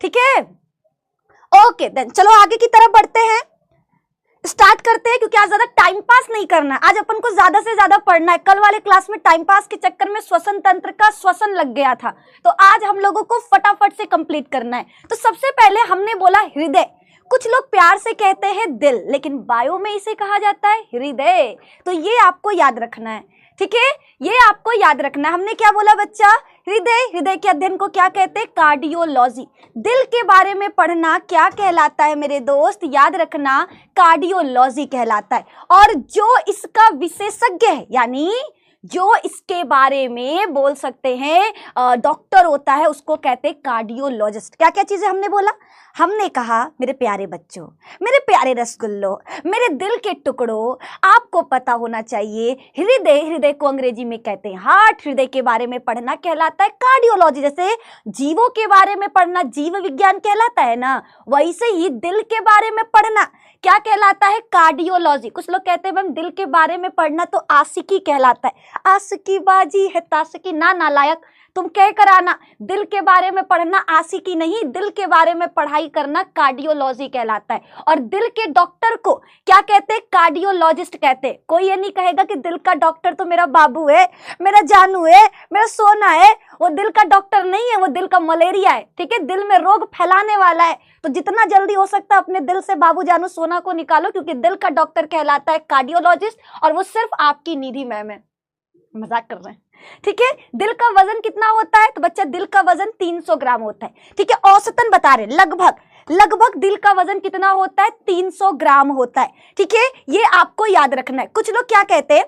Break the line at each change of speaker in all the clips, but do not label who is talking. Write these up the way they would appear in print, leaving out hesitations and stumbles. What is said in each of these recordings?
ठीक है, okay then चलो आगे की तरफ बढ़ते हैं, स्टार्ट करते हैं, क्योंकि आज ज्यादा टाइम पास नहीं करना है, आज अपन को ज्यादा से ज्यादा पढ़ना है। कल वाले क्लास में टाइम पास के चक्कर में श्वसन तंत्र का श्वसन लग गया था, तो आज हम लोगों को फटाफट से कंप्लीट करना है। तो सबसे पहले हमने बोला हृदय, कुछ लोग प्यार से कहते हैं दिल, लेकिन बायो में इसे कहा जाता है हृदय, तो ये आपको याद रखना है, ठीक है, ये आपको याद रखना है। हमने क्या बोला बच्चा, हृदय, हृदय के अध्ययन को क्या कहते हैं, कार्डियोलॉजी। दिल के बारे में पढ़ना क्या कहलाता है मेरे दोस्त, याद रखना, कार्डियोलॉजी कहलाता है। और जो इसका विशेषज्ञ है, यानी जो इसके बारे में बोल सकते हैं डॉक्टर होता है, उसको कहते हैं कार्डियोलॉजिस्ट। क्या क्या चीजें हमने बोला, हमने कहा मेरे प्यारे बच्चों, मेरे प्यारे रसगुल्लो, मेरे दिल के टुकड़ों, आपको पता होना चाहिए हृदय, हृदय को अंग्रेजी में कहते हैं हार्ट, हृदय के बारे में पढ़ना कहलाता है कार्डियोलॉजी। जैसे जीवों के बारे में पढ़ना जीव विज्ञान कहलाता है ना, वैसे ही दिल के बारे में पढ़ना क्या कहलाता है, कार्डियोलॉजी। कुछ लोग कहते हैं मैम दिल के बारे में पढ़ना तो आशिकी कहलाता है, आशिकी बाजी है ताशिकी, ना नालायक, तुम कह कर आना, दिल के बारे में पढ़ना आशिकी नहीं, दिल के बारे में पढ़ाई करना कार्डियोलॉजी कहलाता है। और दिल के डॉक्टर को क्या कहते हैं, कार्डियोलॉजिस्ट कहते हैं। कोई ये नहीं कहेगा कि दिल का डॉक्टर तो मेरा बाबू है, मेरा जानू है, मेरा सोना है, वो दिल का डॉक्टर नहीं है, वो दिल का मलेरिया है, ठीक है, दिल में रोग फैलाने वाला है। तो जितना जल्दी हो सकता है अपने दिल से बाबू जानू सोना को निकालो, क्योंकि दिल का डॉक्टर कहलाता है कार्डियोलॉजिस्ट, और वो सिर्फ आपकी निधि मैम है, मजाक कर रहे हैं, ठीक है। दिल का वजन कितना होता है, तो बच्चा दिल का वजन 300 ग्राम होता है, ठीक है, औसतन बता रहे, लगभग दिल का वजन कितना होता है, 300 ग्राम होता है, ठीक है, ये आपको याद रखना है। कुछ लोग क्या कहते हैं,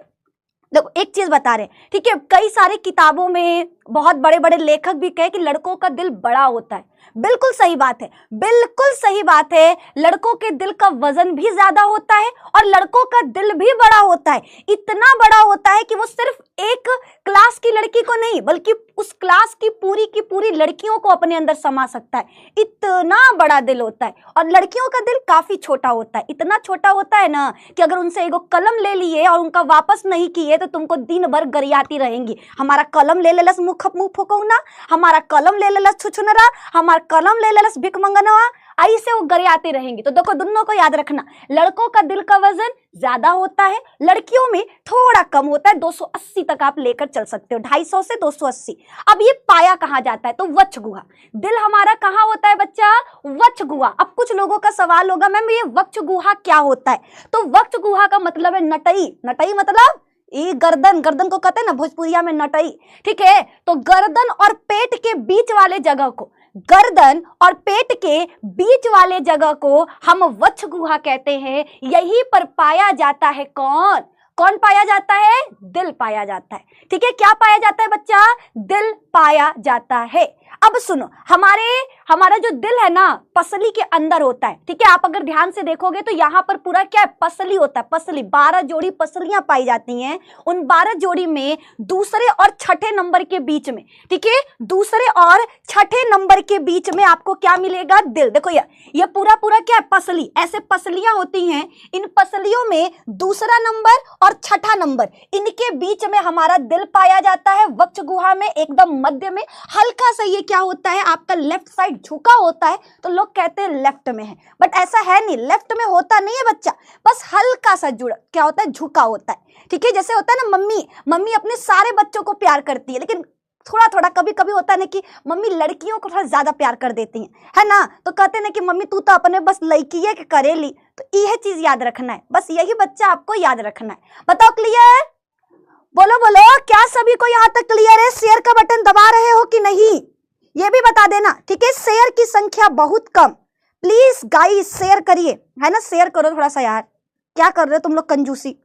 देखो एक चीज बता रहे हैं, ठीक है, कई सारे किताबों में बहुत बड़े बड़े लेखक भी कहे कि लड़कों का दिल बड़ा होता है, बिल्कुल सही बात है, बिल्कुल सही बात है, लड़कों के दिल का वजन भी ज्यादा होता है और लड़कों का दिल भी बड़ा होता है, इतना बड़ा होता है कि वो सिर्फ एक क्लास की लड़की को नहीं बल्कि उस क्लास की पूरी लड़कियों को अपने अंदर समा सकता है, इतना बड़ा दिल होता है। और लड़कियों का दिल काफी छोटा होता है, इतना छोटा होता है ना कि अगर उनसे एगो कलम ले लिए और उनका वापस नहीं किए तो तुमको दिन भर गरियाती रहेंगी, हमारा कलम ले लेलस मुँह फुकौना, हमारा कलम ले लेलस छुछुनरा, हमारा कलम ले लेलस भिख मंगनवा, ऐसे वो गरियाती रहेंगी। तो देखो दोनों को याद रखना, लड़कों का दिल का वजन ज्यादा होता है, लड़कियों में थोड़ा कम होता है, 280 तक आप लेकर चल सकते हो, 250 से 280। अब ये पाया कहाँ जाता है, तो वक्ष गुहा, दिल हमारा कहाँ होता है बच्चा, वक्ष गुहा। अब कुछ लोगों का सवाल होगा मैम ये वक्ष गुहा क्या होता है, तो वक्ष गुहा का मतलब है नटई, नटई मतलब ये गर्दन, गर्दन को कहते हैं ना भोजपुरिया में नटई, ठीक है। तो गर्दन और पेट के बीच वाले जगह को, गर्दन और पेट के बीच वाले जगह को हम वक्ष गुहा कहते हैं। यहीं पर पाया जाता है कौन, कौन पाया जाता है, दिल पाया जाता है, ठीक है। क्या पाया जाता है बच्चा, दिल पाया जाता है। अब सुनो, हमारा जो दिल है ना पसली के अंदर होता है, ठीक है। आप अगर ध्यान से देखोगे तो यहाँ पर पूरा क्या है, पसली होता है, पसली, 12 जोड़ी पसलियां पाई जाती हैं। उन 12 जोड़ी में दूसरे और छठे नंबर के बीच में, ठीक है, दूसरे और छठे नंबर के बीच में आपको क्या मिलेगा, दिल। देखो ये पूरा क्या है, पसली, ऐसे पसलियां होती हैं, इन पसलियों में दूसरा नंबर और छठा नंबर, इनके बीच में हमारा दिल पाया जाता है, वक्ष गुहा में एकदम मध्य में। हल्का सा ये क्या होता है, आपका लेफ्ट साइड झुका होता है, तो लोग कहते हैं लेफ्ट में है, बट ऐसा है नहीं, लेफ्ट में होता नहीं है बच्चा, बस हल्का सा जुड़ा क्या होता है, झुका होता है, ठीक है। जैसे होता है ना मम्मी अपने सारे बच्चों को प्यार करती है, लेकिन थोड़ा कभी होता है ना कि मम्मी लड़कियों को थोड़ा ज्यादा प्यार कर देती है ना, तो कहते हैं ना कि मम्मी तू तो अपने बस लड़की है कि करेली। तो यह चीज याद रखना है, बस यही बच्चा आपको याद रखना है। बताओ क्लियर, बोलो क्या सभी को यहाँ तक क्लियर है, शेयर का बटन दबा रहे हो कि नहीं, ये भी बता देना, ठीक है। शेयर की संख्या बहुत कम, प्लीज गाइस शेयर करिए, है ना, शेयर करो थोड़ा सा यार, क्या कर रहे हो तुम लोग कंजूसी।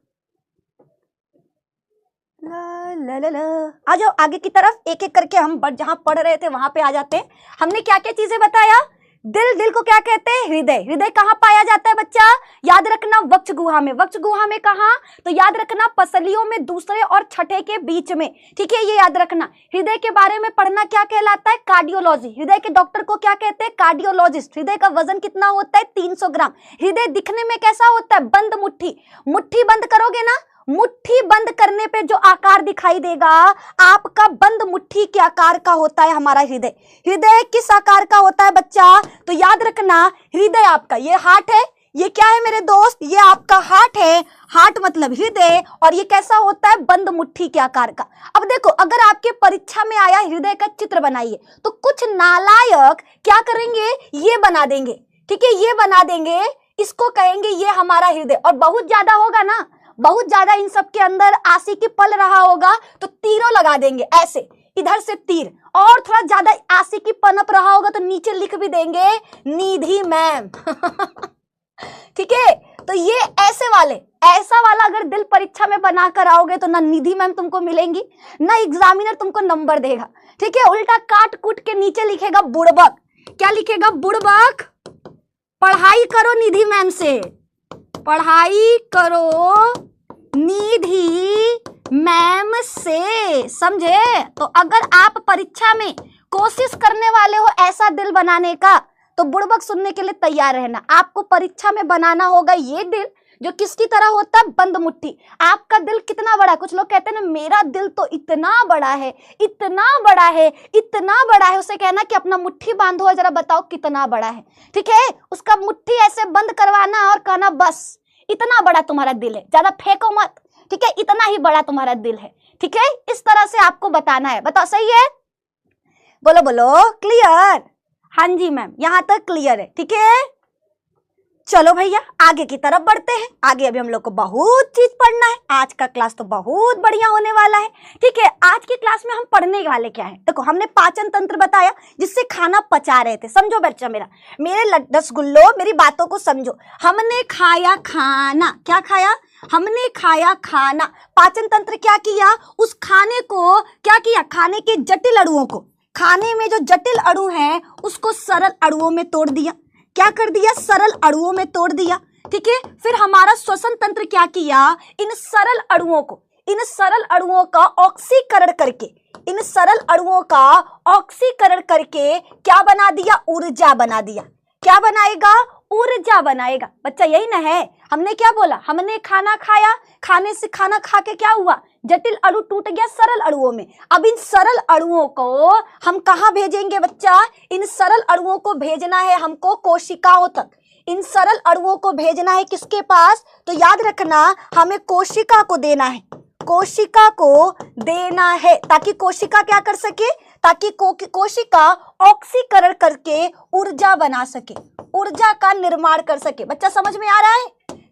ला ला ला। आ जाओ आगे की तरफ, एक एक करके हम जहां पढ़ रहे थे वहां पे आ जाते हैं। हमने क्या क्या चीजें बताया, दिल को क्या कहते हैं, हृदय कहाँ पाया जाता है बच्चा, याद रखना वक्ष गुहा में, वक्ष गुहा में कहाँ, तो याद रखना पसलियों में दूसरे और छठे के बीच में, ठीक है, ये याद रखना। हृदय के बारे में पढ़ना क्या कहलाता है, कार्डियोलॉजी। हृदय के डॉक्टर को क्या कहते हैं, कार्डियोलॉजिस्ट। हृदय का वजन कितना होता है, 300 ग्राम। हृदय दिखने में कैसा होता है, बंद मुट्ठी, मुट्ठी बंद करोगे ना मुट्ठी बंद करने पे जो आकार दिखाई देगा आपका बंद मुट्ठी के आकार का होता है हमारा हृदय। हृदय किस आकार का होता है बच्चा? तो याद रखना, हृदय आपका ये हार्ट है, ये क्या है मेरे दोस्त? ये आपका हार्ट है। हार्ट मतलब हृदय, और ये कैसा होता है? बंद मुट्ठी के आकार का। अब देखो, अगर आपके परीक्षा में आया हृदय का चित्र बनाइए, तो कुछ नालायक क्या करेंगे? ये बना देंगे, ठीक है, ये बना देंगे, इसको कहेंगे ये हमारा हृदय। और बहुत ज्यादा होगा ना, बहुत ज्यादा इन सब के अंदर आशिकी पल रहा होगा तो तीरों लगा देंगे, ऐसे इधर से तीर। और थोड़ा ज्यादा आशिकी पनप रहा होगा तो नीचे लिख भी देंगे निधि मैम। ठीक है, तो ये ऐसे वाले, ऐसा वाला अगर दिल परीक्षा में बनाकर आओगे तो ना निधि मैम तुमको मिलेंगी, ना एग्जामिनर तुमको नंबर देगा। ठीक है, उल्टा काट कूट के नीचे लिखेगा बुड़बक। क्या लिखेगा? बुड़बक। पढ़ाई करो निधि मैम से, पढ़ाई करो निधि मैम से, समझे? तो अगर आप परीक्षा में कोशिश करने वाले हो ऐसा दिल बनाने का, तो बुड़बक सुनने के लिए तैयार रहना। आपको परीक्षा में बनाना होगा ये दिल जो किसकी तरह होता है? बंद मुट्ठी। आपका दिल कितना बड़ा? कुछ लोग कहते हैं ना मेरा दिल तो इतना बड़ा है, इतना बड़ा है, इतना बड़ा है। उसे कहना कि अपना मुट्ठी बांधो और जरा बताओ कितना बड़ा है। ठीक है, उसका मुट्ठी ऐसे बंद करवाना और कहना बस इतना बड़ा तुम्हारा दिल है, ज्यादा फेंको मत। ठीक है, इतना ही बड़ा तुम्हारा दिल है। ठीक है, इस तरह से आपको बताना है। बताओ सही है? बोलो बोलो, क्लियर? हाँ जी मैम, यहां तक क्लियर है। ठीक है, चलो भैया आगे की तरफ बढ़ते हैं। आगे अभी हम लोग को बहुत चीज पढ़ना है। आज का क्लास तो बहुत बढ़िया होने वाला है। ठीक है, आज की क्लास में हम पढ़ने वाले क्या है? देखो, हमने पाचन तंत्र बताया जिससे खाना पचा रहे थे। समझो बच्चा, मेरे रसगुल्लो, मेरी बातों को समझो। हमने खाया खाना, क्या खाया? हमने खाया खाना। पाचन तंत्र क्या किया? उस खाने को क्या किया? खाने के जटिल अणुओं को, खाने में जो जटिल अणु हैं उसको सरल अणुओं में तोड़ दिया। क्या कर दिया? सरल अणुओं में तोड़ दिया। ठीक है, फिर हमारा श्वसन तंत्र क्या किया? इन सरल अणुओं को, इन सरल अणुओं का ऑक्सीकरण करके, इन सरल अणुओं का ऑक्सीकरण करके क्या बना दिया? ऊर्जा बना दिया। क्या बनाएगा? ऊर्जा बनाएगा। बच्चा यही ना है, हमने क्या बोला? हमने खाना खाया, खाने से खाना खा के क्या हुआ? जटिल अणु टूट गया सरल अणुओं में। अब इन सरल अणुओं को हम कहाँ भेजेंगे बच्चा? इन सरल अणुओं को भेजना है हमको कोशिकाओं तक। इन सरल अणुओं को भेजना है किसके पास? तो याद रखना, हमें कोशिका को देना है, कोशिका को देना है, ताकि कोशिका क्या कर सके? ताकि कोशिका ऑक्सीकरण करके ऊर्जा बना सके, ऊर्जा का निर्माण कर सके। बच्चा समझ में आ रहा है?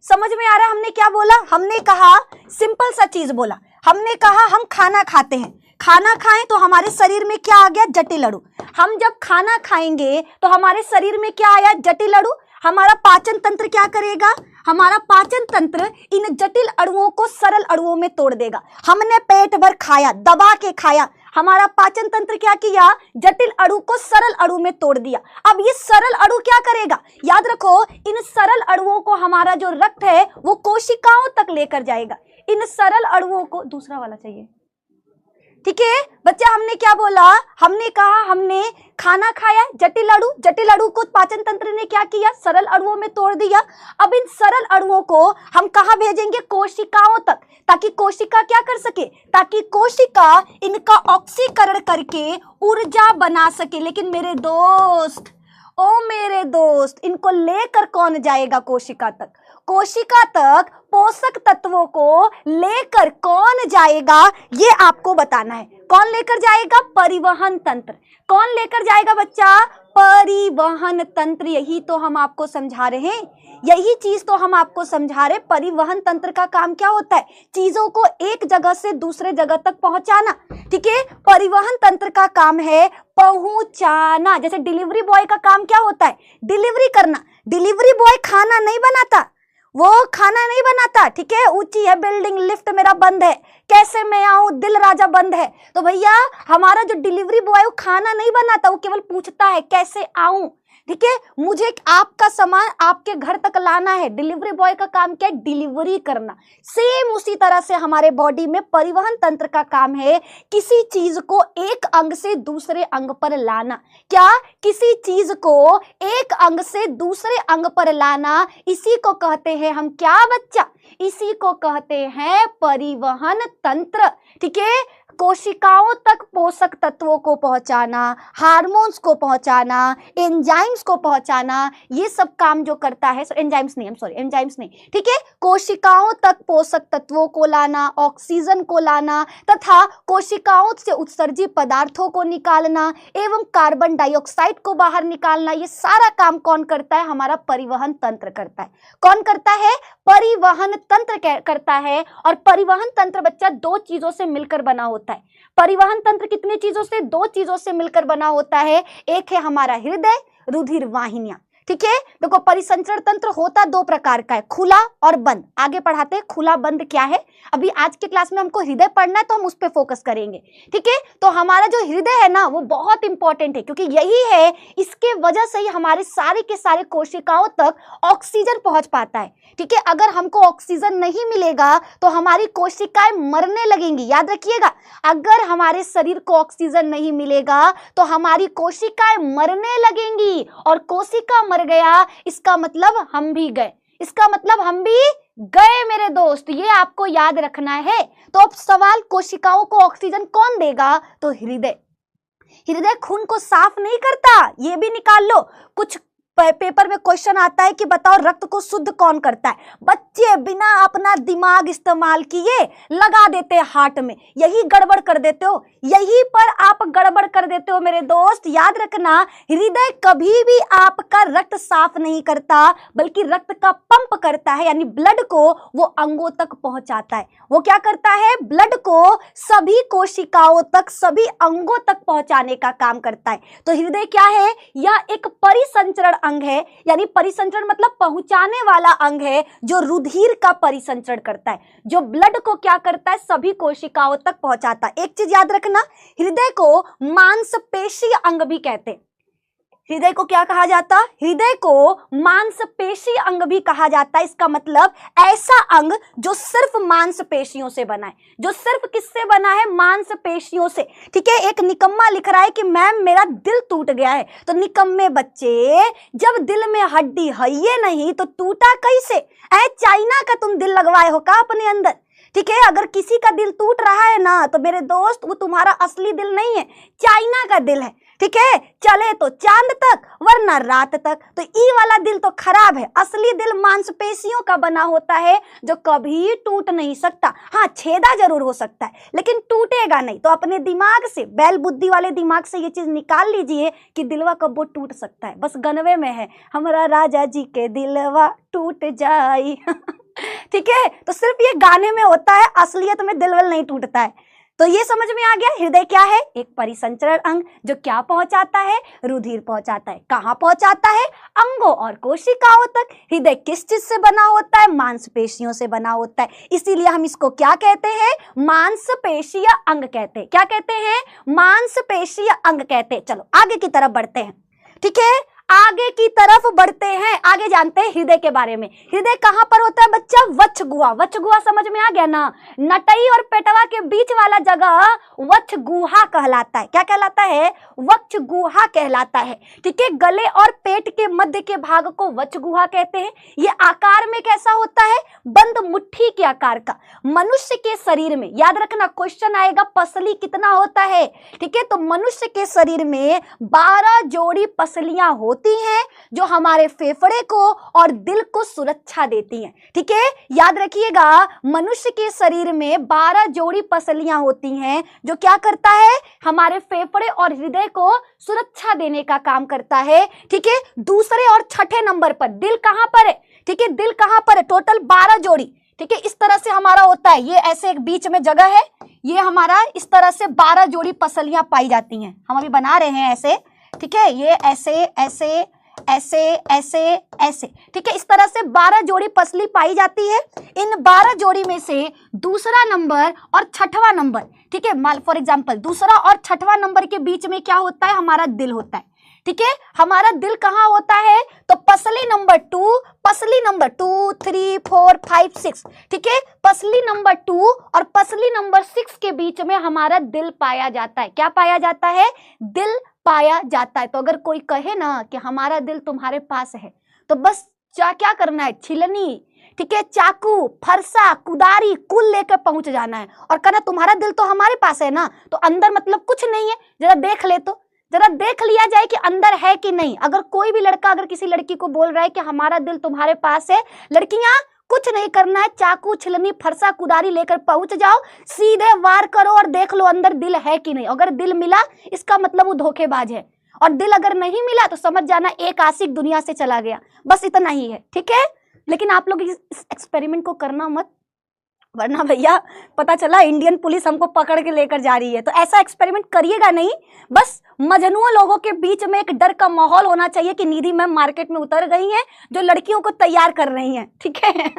समझ में आ रहा है? हमने क्या बोला? हमने कहा सिंपल सा चीज बोला। हमने कहा हम खाना खाते हैं, खाना खाएं तो हमारे शरीर में क्या आ गया? जटिल अणु। हम जब खाना खाएंगे तो हमारे शरीर में क्या आया? जटिल अणु। हमारा पाचन तंत्र क्या करेगा? हमारा पाचन तंत्र इन जटिल अणुओं को सरल अणुओं में तोड़ देगा। हमने पेट भर खाया, दबा के खाया, हमारा पाचन तंत्र क्या किया? जटिल अणु को सरल अणु में तोड़ दिया। अब ये सरल अणु क्या करेगा? याद रखो, इन सरल अणुओं को हमारा जो रक्त है वो कोशिकाओं तक लेकर जाएगा। इन सरल अणुओं को, दूसरा वाला चाहिए। ठीक है बच्चा, हमने क्या बोला? हमने कहा हमने खाना खाया, जटिल अणु, जटिल अणु को पाचन तंत्र ने क्या किया? सरल अणुओं में तोड़ दिया। अब इन सरल अणुओं को हम कहाँ भेजेंगे? कोशिकाओं तक, ताकि कोशिका क्या कर सके? ताकि कोशिका इनका ऑक्सीकरण करके ऊर्जा बना सके। लेकिन मेरे दोस्त, ओ मेरे दोस्त, इनको लेकर कौन जाएगा कोशिका तक? कोशिका तक पोषक तत्वों को लेकर कौन जाएगा? ये आपको बताना है। कौन लेकर जाएगा? परिवहन तंत्र। कौन लेकर जाएगा बच्चा? परिवहन तंत्र। यही तो हम आपको समझा रहे हैं, यही चीज तो हम आपको समझा रहे। परिवहन तंत्र का काम क्या होता है? चीजों को एक जगह से दूसरे जगह तक पहुंचाना। ठीक है, परिवहन तंत्र का काम है पहुंचाना। जैसे डिलीवरी बॉय का काम क्या होता है? डिलीवरी करना। डिलीवरी बॉय खाना नहीं बनाता, वो खाना नहीं बनाता। ठीक है, ऊंची है बिल्डिंग, लिफ्ट मेरा बंद है, कैसे मैं आऊं, दिल राजा बंद है। तो भैया हमारा जो डिलीवरी बॉय वो खाना नहीं बनाता, वो केवल पूछता है कैसे आऊं, ठीक है, मुझे आपका सामान आपके घर तक लाना है। डिलीवरी बॉय का काम क्या है? डिलीवरी करना। सेम उसी तरह से हमारे बॉडी में परिवहन तंत्र का काम है, किसी चीज को एक अंग से दूसरे अंग पर लाना। क्या? किसी चीज को एक अंग से दूसरे अंग पर लाना, इसी को कहते हैं हम क्या बच्चा? इसी को कहते हैं परिवहन तंत्र, ठीक है। कोशिकाओं तक पोषक तत्वों को पहुंचाना, हार्मोन्स को पहुंचाना, एंजाइम्स को पहुंचाना, ये सब काम जो करता है, एंजाइम्स नहीं, ठीक है, कोशिकाओं तक पोषक तत्वों को लाना, ऑक्सीजन को लाना तथा कोशिकाओं से उत्सर्जित पदार्थों को निकालना एवं कार्बन डाइऑक्साइड को बाहर निकालना, ये सारा काम कौन करता है? हमारा परिवहन तंत्र करता है। कौन करता है? परिवहन तंत्र करता है। और परिवहन तंत्र बच्चा दो चीजों से मिलकर बना होता है। परिवहन तंत्र कितनी चीजों से? दो चीजों से मिलकर बना होता है। एक है हमारा हृदय, रुधिर वाहिनियां, ठीक है। देखो परिसंचरण तंत्र होता दो प्रकार का है, खुला और बंद। आगे पढ़ाते हैं खुला बंद क्या है। अभी आज के क्लास में हमको हृदय पढ़ना है तो हम उस पर फोकस करेंगे, ठीक है। तो हमारा जो हृदय है ना वो बहुत इंपॉर्टेंट है, क्योंकि यही है, इसके वजह से ही हमारे सारे के सारे कोशिकाओं तक ऑक्सीजन पहुंच पाता है, ठीक है। अगर हमको ऑक्सीजन नहीं मिलेगा तो हमारी कोशिकाएं मरने लगेंगी। याद रखिएगा, अगर हमारे शरीर को ऑक्सीजन नहीं मिलेगा तो हमारी कोशिकाएं मरने लगेंगी, और कोशिका मर गया इसका मतलब हम भी गए, इसका मतलब हम भी गए मेरे दोस्त, ये आपको याद रखना है। तो अब सवाल, कोशिकाओं को ऑक्सीजन कौन देगा? तो हृदय। हृदय खून को साफ नहीं करता, ये भी निकाल लो। कुछ पेपर में क्वेश्चन आता है कि बताओ रक्त को शुद्ध कौन करता है। बच्चे बिना अपना दिमाग इस्तेमाल किए लगा देते हैं हार्ट में, यही गड़बड़ कर देते हो, यहीं पर आप गड़बड़ कर देते हो मेरे दोस्त। याद रखना, हृदय कभी भी आपका रक्त साफ नहीं करता, बल्कि रक्त का पंप करता है, यानी ब्लड को वो अंगों तक पहुंचाता है। वो क्या करता है? ब्लड को सभी कोशिकाओं तक, सभी अंगों तक पहुंचाने का काम करता है। तो हृदय क्या है? यह एक परिसंचरण अंग है, यानी परिसंचरण मतलब पहुंचाने वाला अंग है, जो रुधिर का परिसंचरण करता है, जो ब्लड को क्या करता है? सभी कोशिकाओं तक पहुंचाता है। एक चीज याद रखना, हृदय को मांसपेशीय अंग भी कहते हैं। हृदय को क्या कहा जाता? हृदय को मांसपेशीय अंग भी कहा जाता है। इसका मतलब ऐसा अंग जो सिर्फ मांसपेशियों से बना है, जो सिर्फ किससे बना है? मांसपेशियों से, ठीक है। एक निकम्मा लिख रहा है कि मैम मेरा दिल टूट गया है। तो निकम्मे बच्चे, जब दिल में हड्डी है ये नहीं तो टूटा कैसे? चाइना का तुम दिल लगवाए हो का अपने अंदर, ठीक है। अगर किसी का दिल टूट रहा है ना तो मेरे दोस्त वो तुम्हारा असली दिल नहीं है, चाइना का दिल है, ठीक है। चले तो चांद तक वरना रात तक। तो ई वाला दिल तो खराब है, असली दिल मांसपेशियों का बना होता है, जो कभी टूट नहीं सकता। हाँ, छेदा जरूर हो सकता है लेकिन टूटेगा नहीं। तो अपने दिमाग से, बैल बुद्धि वाले दिमाग से ये चीज निकाल लीजिए कि दिलवा कब वो टूट सकता है। बस गनवे में है, हमारा राजा जी के दिलवा टूट जाई ठीक है। तो सिर्फ ये गाने में होता है, असलियत में दिल नहीं टूटता है। तो ये समझ में आ गया, हृदय क्या है? एक परिसंचरण अंग जो क्या पहुंचाता है? रुधिर पहुंचाता है। कहां पहुंचाता है? अंगों और कोशिकाओं तक। हृदय किस चीज से बना होता है? मांसपेशियों से बना होता है, इसीलिए हम इसको क्या कहते हैं? मांसपेशीय अंग कहते हैं। क्या कहते हैं? मांसपेशीय अंग कहते हैं। चलो आगे की तरफ बढ़ते हैं, ठीक है। आगे की तरफ बढ़ते हैं, आगे जानते हैं हृदय के बारे में। हृदय कहां पर होता है बच्चा? वक्ष गुहा। वक्ष गुहा समझ में आ गया ना? नटई और पेटवा के बीच वाला जगह वक्ष गुहा कहलाता है। क्या कहलाता है? वक्ष गुहा कहलाता है, ठीक है। गले और पेट के मध्य के भाग को वक्ष गुहा कहते हैं। ये आकार में कैसा होता है? बंद मुट्ठी के आकार का। मनुष्य के शरीर में, याद रखना क्वेश्चन आएगा, पसली कितना होता है, ठीक है। तो मनुष्य के शरीर में 12 जोड़ी पसलियां होती हैं, जो हमारे फेफड़े को और दिल को सुरक्षा देती हैं, ठीक है। याद रखिएगा, मनुष्य के शरीर में 12 जोड़ी पसलियां होती हैं, जो क्या करता है? हमारे फेफड़े और हृदय को सुरक्षा देने का काम करता है, ठीक है। दूसरे और छठे नंबर पर दिल कहां पर है? ठीक है, दिल कहां पर है? टोटल 12 जोड़ी, ठीक है। इस तरह से हमारा होता है, ये ऐसे एक बीच में जगह है, ये हमारा इस तरह से 12 जोड़ी पसलियां पाई जाती हैं। हम अभी बना रहे हैं ऐसे, ठीक है। ये ऐसे ऐसे ऐसे ऐसे ऐसे, ठीक है। इस तरह से 12 जोड़ी पसली पाई जाती है। इन 12 जोड़ी में से दूसरा नंबर और छठवां नंबर, ठीक है, फॉर एग्जांपल दूसरा और छठवां नंबर के बीच में क्या होता है, हमारा दिल होता है, ठीक है। हमारा दिल कहाँ होता है, तो पसली नंबर 2, पसली नंबर 2, 3, 4, 5, 6, ठीक है। पसली नंबर 2 और पसली नंबर 6 के बीच में हमारा दिल पाया जाता है। क्या पाया जाता है, दिल पाया जाता है। तो अगर कोई कहे ना कि हमारा दिल तुम्हारे पास है, तो बस क्या करना है, छिलनी, ठीक है, चाकू, फरसा, कुदारी कुल लेकर पहुंच जाना है और कहना तुम्हारा दिल तो हमारे पास है ना, तो अंदर मतलब कुछ नहीं है, जरा देख ले, तो जरा देख लिया जाए कि अंदर है कि नहीं। अगर कोई भी लड़का अगर किसी लड़की को बोल रहा है कि हमारा दिल तुम्हारे पास है, लड़कियां कुछ नहीं करना है, चाकू, छिलनी, फरसा, कुदारी लेकर पहुंच जाओ, सीधे वार करो और देख लो अंदर दिल है कि नहीं। अगर दिल मिला इसका मतलब वो धोखेबाज है, और दिल अगर नहीं मिला तो समझ जाना एक आशिक दुनिया से चला गया। बस इतना ही है, ठीक है। लेकिन आप लोग इस एक्सपेरिमेंट को करना मत, वरना भैया पता चला इंडियन पुलिस हमको पकड़ के लेकर जा रही है। तो ऐसा एक्सपेरिमेंट करिएगा नहीं। बस मजनू लोगों के बीच में एक डर का माहौल होना चाहिए कि निधि मैम मार्केट में उतर गई हैं जो लड़कियों को तैयार कर रही हैं, ठीक है।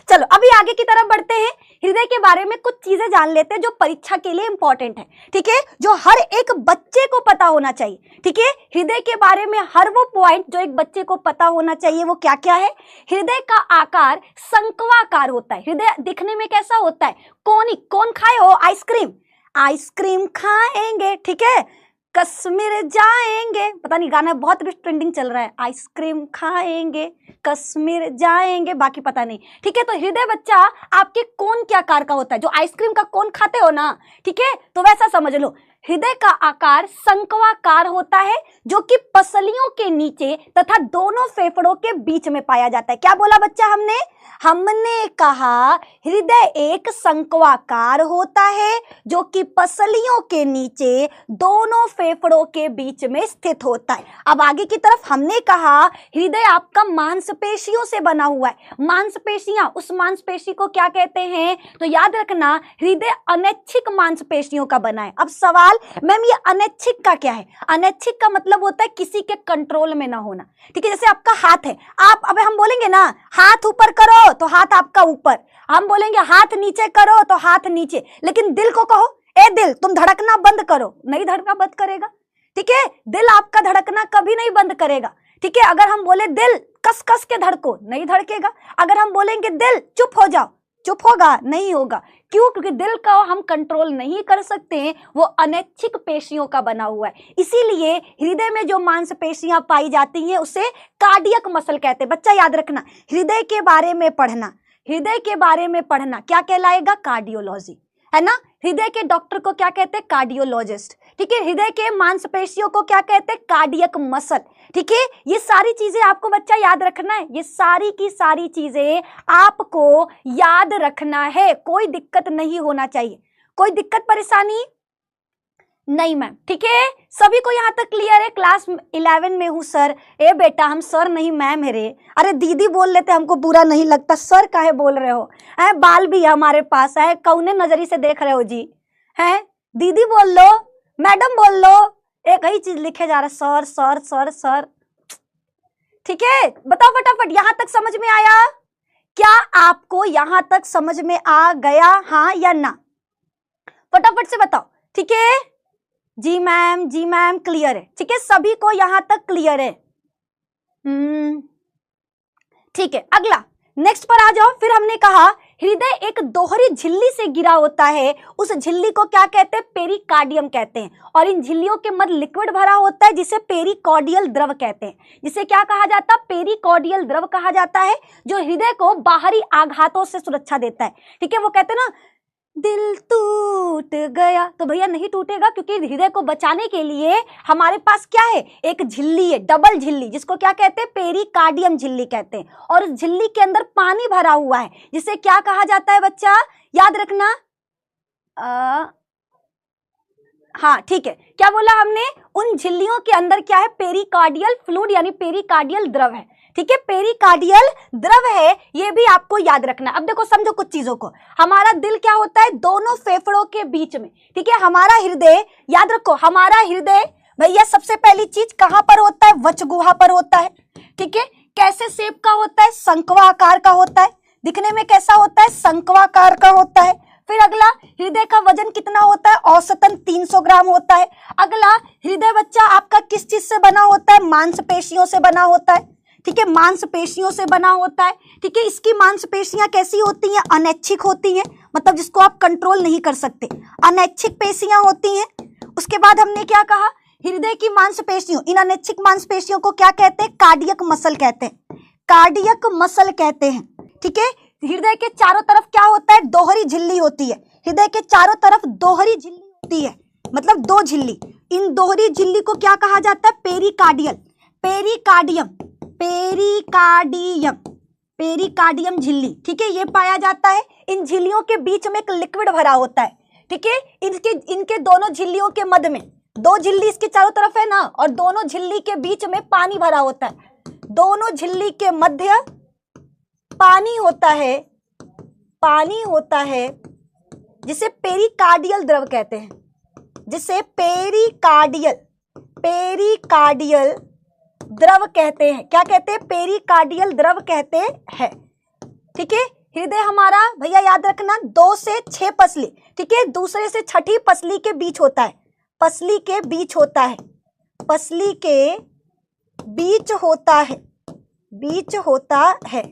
चलो अभी आगे की तरफ बढ़ते हैं। हृदय के बारे में कुछ चीजें जान लेते हैं जो परीक्षा के लिए इंपॉर्टेंट है, ठीक है, जो हर एक बच्चे को पता होना चाहिए, ठीक है। हृदय के बारे में हर वो पॉइंट जो एक बच्चे को पता होना चाहिए वो क्या क्या है। हृदय का आकार शंक्वाकार होता है। हृदय दिखने में कैसा होता है, कोनिक। कौन खाए हो आइसक्रीम, आइसक्रीम खाएंगे, ठीक है, कश्मीर जाएंगे, पता नहीं गाना बहुत भी ट्रेंडिंग चल रहा है, आइसक्रीम खाएंगे कश्मीर जाएंगे, बाकी पता नहीं, ठीक है। तो हृदय बच्चा आपके कोन के आकार का होता है, जो आइसक्रीम का कोन खाते हो ना, ठीक है, तो वैसा समझ लो। हृदय का आकार शंक्वाकार होता है जो कि पसलियों के नीचे तथा दोनों फेफड़ों के बीच में पाया जाता है। क्या बोला बच्चा हमने कहा हृदय एक शंक्वाकार होता है जो कि पसलियों के नीचे दोनों फेफड़ों के बीच में स्थित होता है। अब आगे की तरफ हमने कहा हृदय आपका मांसपेशियों से बना हुआ है। मांसपेशियां, उस मांसपेशी को क्या कहते हैं, तो याद रखना हृदय अनैच्छिक मांसपेशियों का बना है। अब सवाल, मैम ये अनैच्छिक का क्या है, अनैच्छिक का मतलब होता है किसी के कंट्रोल में ना होना, ठीक है। जैसे आपका हाथ है, आप अब हम बोलेंगे ना हाथ ऊपर करो तो हाथ आपका ऊपर, हम बोलेंगे हाथ नीचे करो तो हाथ नीचे, लेकिन दिल को कहो ए दिल तुम धड़कना बंद करो, नहीं धड़कना बंद करेगा, ठीक है। दिल आपका धड़कना कभी नहीं बंद करेगा, ठीक है। अगर हम बोले दिल कस कस के धड़को, नहीं धड़केगा। अगर हम बोलेंगे दिल चुप हो जाओ, चुप होगा, नहीं होगा। क्यों, क्योंकि दिल का हम कंट्रोल नहीं कर सकते हैं, वो अनैच्छिक पेशियों का बना हुआ है। इसीलिए हृदय में जो मांसपेशियां पाई जाती हैं उसे कार्डियक मसल कहते हैं। बच्चा याद रखना, हृदय के बारे में पढ़ना, हृदय के बारे में पढ़ना क्या कहलाएगा, कार्डियोलॉजी, है ना। हृदय के डॉक्टर को क्या कहते हैं, कार्डियोलॉजिस्ट, ठीक है। हृदय के मांसपेशियों को क्या कहते हैं, कार्डियक मसल, ठीक है। ये सारी चीजें आपको बच्चा याद रखना है, ये सारी की सारी चीजें आपको याद रखना है, कोई दिक्कत नहीं होना चाहिए, कोई दिक्कत परेशानी नहीं मैम, ठीक है। सभी को यहाँ तक क्लियर है। क्लास 11 में हूँ सर, ए बेटा हम सर नहीं मैम है रे, अरे दीदी बोल लेते हमको बुरा नहीं लगता, सर काहे बोल रहे हो, है बाल भी हमारे पास है, कौने नजरी से देख रहे हो जी, है दीदी बोल लो, मैडम बोल लो, एक ही चीज लिखे जा रहा है सर सर सर सर, ठीक है। बताओ फटाफट, यहां तक समझ में आया, क्या आपको यहां तक समझ में आ गया, हाँ या ना, फटाफट से बताओ, ठीक है। जी मैम क्लियर है, ठीक है, सभी को यहां तक क्लियर है, ठीक है। अगला नेक्स्ट पर आ जाओ। फिर हमने कहा हृदय एक दोहरी झिल्ली से घिरा होता है, उस झिल्ली को क्या कहते हैं, पेरिकार्डियम कहते हैं, और इन झिल्लियों के मध्य लिक्विड भरा होता है जिसे पेरिकार्डियल द्रव कहते हैं। जिसे क्या कहा जाता है, पेरिकार्डियल द्रव कहा जाता है, जो हृदय को बाहरी आघातों से सुरक्षा देता है, ठीक है। वो कहते हैं ना दिल टूट गया, तो भैया नहीं टूटेगा, क्योंकि हृदय को बचाने के लिए हमारे पास क्या है, एक झिल्ली है, डबल झिल्ली, जिसको क्या कहते हैं, पेरिकार्डियम झिल्ली कहते हैं, और उस झिल्ली के अंदर पानी भरा हुआ है, जिसे क्या कहा जाता है बच्चा, याद रखना, हाँ ठीक है, क्या बोला हमने, उन झिल्लियों के अंदर क्या है, पेरिकार्डियल फ्लूइड यानी पेरिकार्डियल द्रव है, ठीक है, पेरिकार्डियल द्रव है, ये भी आपको याद रखना। अब देखो समझो कुछ चीजों को, हमारा दिल क्या होता है, दोनों फेफड़ों के बीच में, ठीक है। हमारा हृदय, याद रखो, हमारा हृदय भैया सबसे पहली चीज कहां पर होता है, वक्ष गुहा पर होता है। ठीक है, कैसे शेप का होता है, शंक्वा आकार का होता है। दिखने में कैसा होता है, शंक्वाकार का होता है। फिर अगला, हृदय का वजन कितना होता है, औसतन 300 ग्राम होता है। अगला, हृदय बच्चा आपका किस चीज से बना होता है, मांसपेशियों से बना होता है। ठीक है, मांसपेशियों से बना होता है। ठीक है, इसकी मांसपेशियां कैसी होती हैं, अनैच्छिक होती हैं, मतलब जिसको आप कंट्रोल नहीं कर सकते, अनैच्छिक पेशियां होती हैं। उसके बाद हमने क्या कहा, हृदय की मांसपेशियों, इन अनैच्छिक मांसपेशियों को क्या कहते हैं, कार्डियक मसल कहते हैं, कार्डियक मसल कहते हैं। ठीक है, हृदय के चारों तरफ क्या होता है, दोहरी झिल्ली होती है। हृदय के चारों तरफ दोहरी झिल्ली होती है, मतलब दो झिल्ली। इन दोहरी झिल्ली को क्या कहा जाता है, पेरिकार्डियल, पेरिकार्डियम, पेरिकार्डियम, पेरिकार्डियम झिल्ली। ठीक है, ये पाया जाता है। इन झिल्लियों के बीच में एक लिक्विड भरा होता है। ठीक है, इनके दोनों झिल्लियों के मध्य में, दो झिल्ली इसके चारों तरफ है ना, और दोनों झिल्ली के बीच में पानी भरा होता है। दोनों झिल्ली के मध्य पानी होता है, पानी होता है, जिसे पेरिकार्डियल द्रव कहते हैं, जिसे पेरिकार्डियल, पेरिकार्डियल द्रव कहते हैं। क्या कहते हैं, पेरिकार्डियल द्रव कहते हैं। ठीक है, हृदय हमारा भैया याद रखना 2 से 6 पसली, ठीक है, दूसरे से छठी पसली के बीच होता है, पसली के बीच होता है, पसली के बीच होता है, बीच होता है।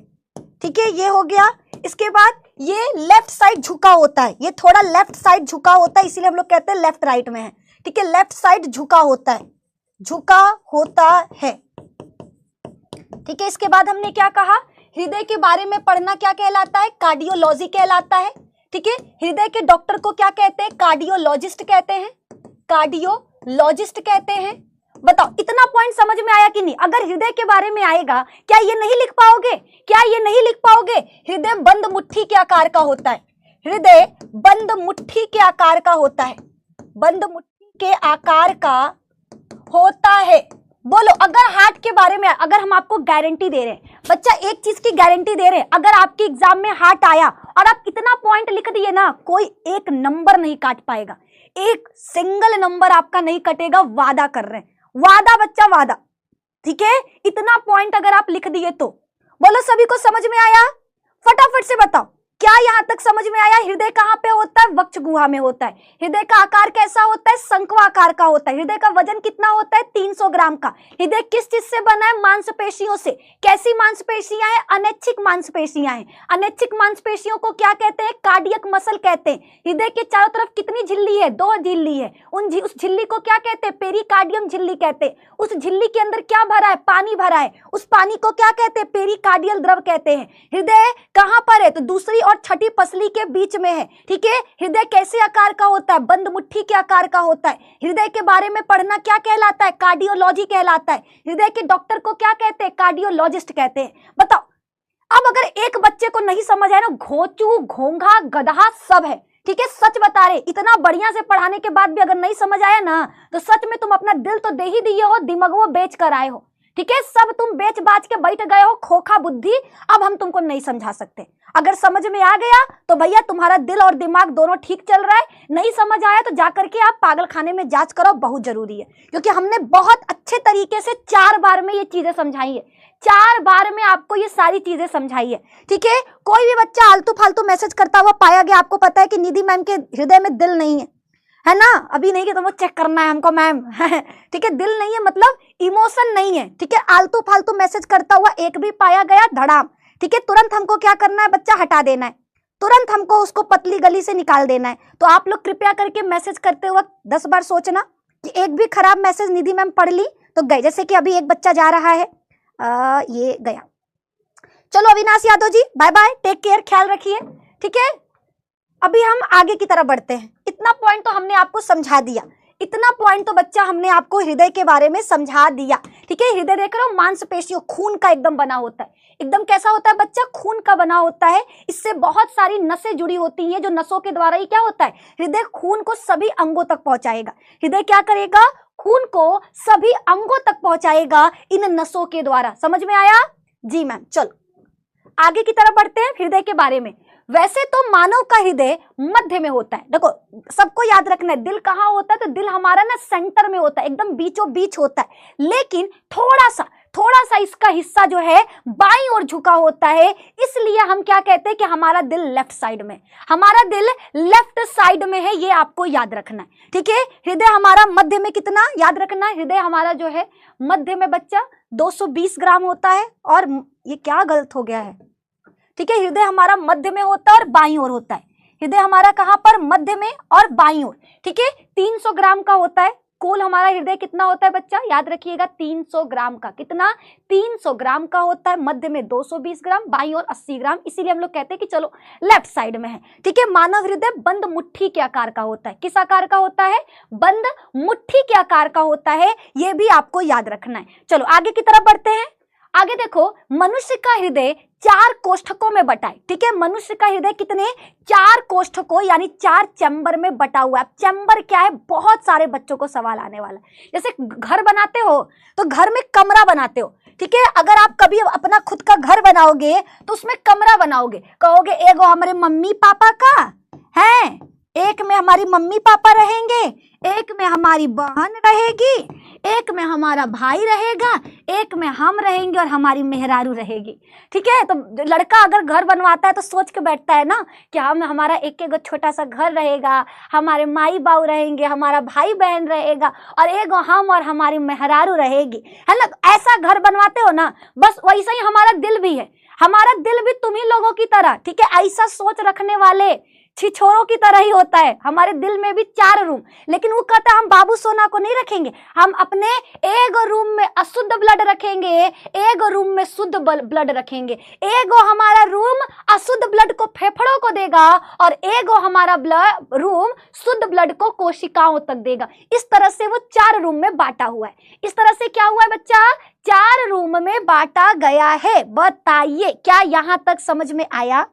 ठीक है, ये हो गया। इसके बाद ये लेफ्ट साइड झुका होता है, ये थोड़ा लेफ्ट साइड झुका होता है, इसीलिए हम लोग कहते हैं लेफ्ट राइट में है। ठीक है, लेफ्ट साइड झुका होता है, झुका होता है। ठीक है, इसके बाद हमने क्या कहा, हृदय के बारे में पढ़ना क्या कहलाता है, कार्डियोलॉजी कहलाता है। ठीक है, हृदय के डॉक्टर को क्या कहते हैं, कार्डियोलॉजिस्ट कहते हैं, कार्डियोलॉजिस्ट कहते हैं। बताओ इतना पॉइंट समझ में आया कि नहीं। अगर हृदय के बारे में आएगा, क्या ये नहीं लिख पाओगे, क्या ये नहीं लिख पाओगे, हृदय बंद मुट्ठी के आकार का होता है, हृदय बंद मुट्ठी के आकार का होता है, बंद मुट्ठी के आकार का होता है। बोलो, अगर हार्ट के बारे में, अगर हम आपको गारंटी दे रहे हैं, बच्चा एक चीज की गारंटी दे रहे हैं, अगर आपके एग्जाम में हार्ट आया और आप इतना पॉइंट लिख दिए ना, कोई एक नंबर नहीं काट पाएगा, एक सिंगल नंबर आपका नहीं कटेगा, वादा कर रहे हैं, वादा बच्चा वादा। ठीक है, इतना पॉइंट अगर आप लिख दिए तो। बोलो सभी को समझ में आया, फटाफट से बताओ, क्या यहां तक समझ में आया। हृदय कहां पे होता है, वक्ष गुहा में होता है। हृदय का आकार कैसा होता है, शंक्वा आकार का होता है। हृदय का वजन कितना होता है, 300 ग्राम का। हृदय किस चीज से बना है, मांसपेशियों से। कैसी मांसपेशियां हैं, अनैच्छिक मांसपेशियां हैं। अनैच्छिक मांसपेशियों को क्या कहते हैं, कार्डियक मसल कहते हैं। हृदय के चारों तरफ कितनी झिल्ली है, 2 झिल्ली है। उस झिल्ली को क्या कहते हैं, पेरिकार्डियम झिल्ली कहते हैं। उस झिल्ली के अंदर क्या भरा है, पानी भरा है। उस पानी को क्या कहते हैं, पेरिकार्डियल द्रव कहते हैं। हृदय कहां पर है, तो दूसरी और छठी पसली के बीच में है। ठीक है, हृदय कैसे आकार का होता है, बंद मुट्ठी के आकार का होता है। हृदय के बारे में पढ़ना क्या कहलाता है, कार्डियोलॉजी कहलाता है। हृदय के डॉक्टर को क्या कहते हैं, कार्डियोलॉजिस्ट कहते हैं। बताओ, अब अगर एक बच्चे को नहीं समझ आया ना, घोंचू घोंघा गधा सब है। ठीक है, सच बता रहे, इतना बढ़िया से पढ़ाने के बाद भी अगर नहीं समझ आया ना, तो सच में तुम अपना दिल तो दे ही दिए हो, दिमाग वो बेच कर आए हो। ठीक है, सब तुम बेच बाच के बैठ गए हो, खोखा बुद्धि। अब हम तुमको नहीं समझा सकते। अगर समझ में आ गया तो भैया तुम्हारा दिल और दिमाग दोनों ठीक चल रहा है। नहीं समझ आया तो जाकर के आप पागल खाने में जांच करो, बहुत जरूरी है। क्योंकि हमने बहुत अच्छे तरीके से 4 बार में ये चीजें समझाई है, 4 बार में आपको ये सारी चीजें समझाई है। ठीक है, कोई भी बच्चा आलतू फालतू मैसेज करता हुआ पाया गया, आपको पता है कि निधि मैम के हृदय में दिल नहीं है ना, अभी नहीं कि तुमको चेक करना है हमको मैम। ठीक है, दिल नहीं है मतलब इमोशन नहीं है। ठीक है, आलतू फालतू मैसेज करता हुआ एक भी पाया गया, धड़ाम। ठीक है, तुरंत हमको क्या करना है बच्चा, हटा देना है, तुरंत हमको उसको पतली गली से निकाल देना है। तो आप लोग कृपया करके मैसेज करते वक्त 10 बार सोचना कि एक भी खराब मैसेज निधि मैम पढ़ ली तो गए। जैसे कि अभी एक बच्चा जा रहा है, ये गया। चलो Avinash Yadav ji, bye bye, take care, ख्याल रखिए। ठीक है, अभी हम आगे की तरफ बढ़ते हैं। इतना पॉइंट तो हमने आपको समझा दिया, इतना पॉइंट तो बच्चा हमने आपको हृदय के बारे में समझा दिया। ठीक है, हृदय देख रहे हो, मांसपेशियों, खून का एकदम बना होता है। एकदम कैसा होता है बच्चा, खून का बना होता है। इससे बहुत सारी नसें जुड़ी होती हैं, जो नसों के द्वारा ही क्या होता है, हृदय खून को सभी अंगों तक पहुंचाएगा। हृदय क्या करेगा, खून को सभी अंगों तक पहुंचाएगा इन नसों के द्वारा। समझ में आया जी मैम। चलो आगे की तरफ बढ़ते हैं हृदय के बारे में। वैसे तो मानव का हृदय मध्य में होता है। देखो सबको याद रखना है, दिल कहाँ होता है, तो दिल हमारा ना सेंटर में होता है, एकदम बीचों बीच होता है, लेकिन थोड़ा सा इसका हिस्सा जो है बाईं ओर झुका होता है, इसलिए हम क्या कहते हैं कि हमारा दिल लेफ्ट साइड में, हमारा दिल लेफ्ट साइड में है, ये आपको याद रखना है। ठीक है, हृदय हमारा मध्य में कितना याद रखना है, हृदय हमारा जो है मध्य में बच्चा 220 ग्राम होता है, और ये क्या गलत हो गया है, ठीक है, हृदय हमारा मध्य में होता है और बाईं ओर होता है, हृदय हमारा कहां पर, मध्य में और बाईं ओर। ठीक है, 300 ग्राम का होता है, कुल हमारा हृदय कितना होता है बच्चा, याद रखिएगा 300 ग्राम का, कितना 300 ग्राम का होता है, मध्य में 220 ग्राम, बाईं ओर 80 ग्राम, इसीलिए हम लोग कहते हैं कि चलो लेफ्ट साइड में है। ठीक है, मानव हृदय बंद मुट्ठी के आकार का होता है, किस आकार का होता है, बंद मुट्ठी के आकार का होता है, ये भी आपको याद रखना है। चलो आगे की तरफ बढ़ते हैं। आगे देखो, मनुष्य का हृदय 4 कोष्ठकों में बटा है। ठीक है, मनुष्य का हृदय कितने, 4 कोष्ठकों यानी 4 चैम्बर में बटा हुआ है। चैम्बर क्या है, बहुत सारे बच्चों को सवाल आने वाला है। जैसे घर बनाते हो तो घर में कमरा बनाते हो, ठीक है, अगर आप कभी अपना खुद का घर बनाओगे तो उसमें कमरा बनाओगे, कहोगे एगो हमारे मम्मी पापा का है, एक में हमारी मम्मी पापा रहेंगे, एक में हमारी बहन रहेगी, एक में हमारा भाई रहेगा, एक में हम रहेंगे और हमारी मेहरारू रहेगी। ठीक है, तो लड़का अगर घर बनवाता है तो सोच के बैठता है ना कि हमारा एक एक छोटा सा घर रहेगा, हमारे माई बाऊ रहेंगे, हमारा भाई बहन रहेगा, और एक हम और हमारी मेहरारू रहेगी, है ना। ऐसा घर बनवाते हो ना, बस वैसा ही हमारा दिल भी है, हमारा दिल भी तुम्ही लोगों की तरह, ठीक है, ऐसा सोच रखने वाले छिछोरों की तरह ही होता है। हमारे दिल में भी 4 रूम, लेकिन वो कहता है हम बाबू सोना को नहीं रखेंगे, हम अपने एक रूम में अशुद्ध ब्लड रखेंगे, एक रूम में शुद्ध ब्लड रखेंगे, एक हमारा रूम अशुद्ध ब्लड को फेफड़ों को देगा और एक हमारा रूम शुद्ध ब्लड को कोशिकाओं तक देगा। इस तरह से वो 4 रूम में बांटा हुआ है। इस तरह से क्या हुआ है बच्चा, 4 रूम में बांटा गया है। बताइए क्या यहां तक समझ में आया।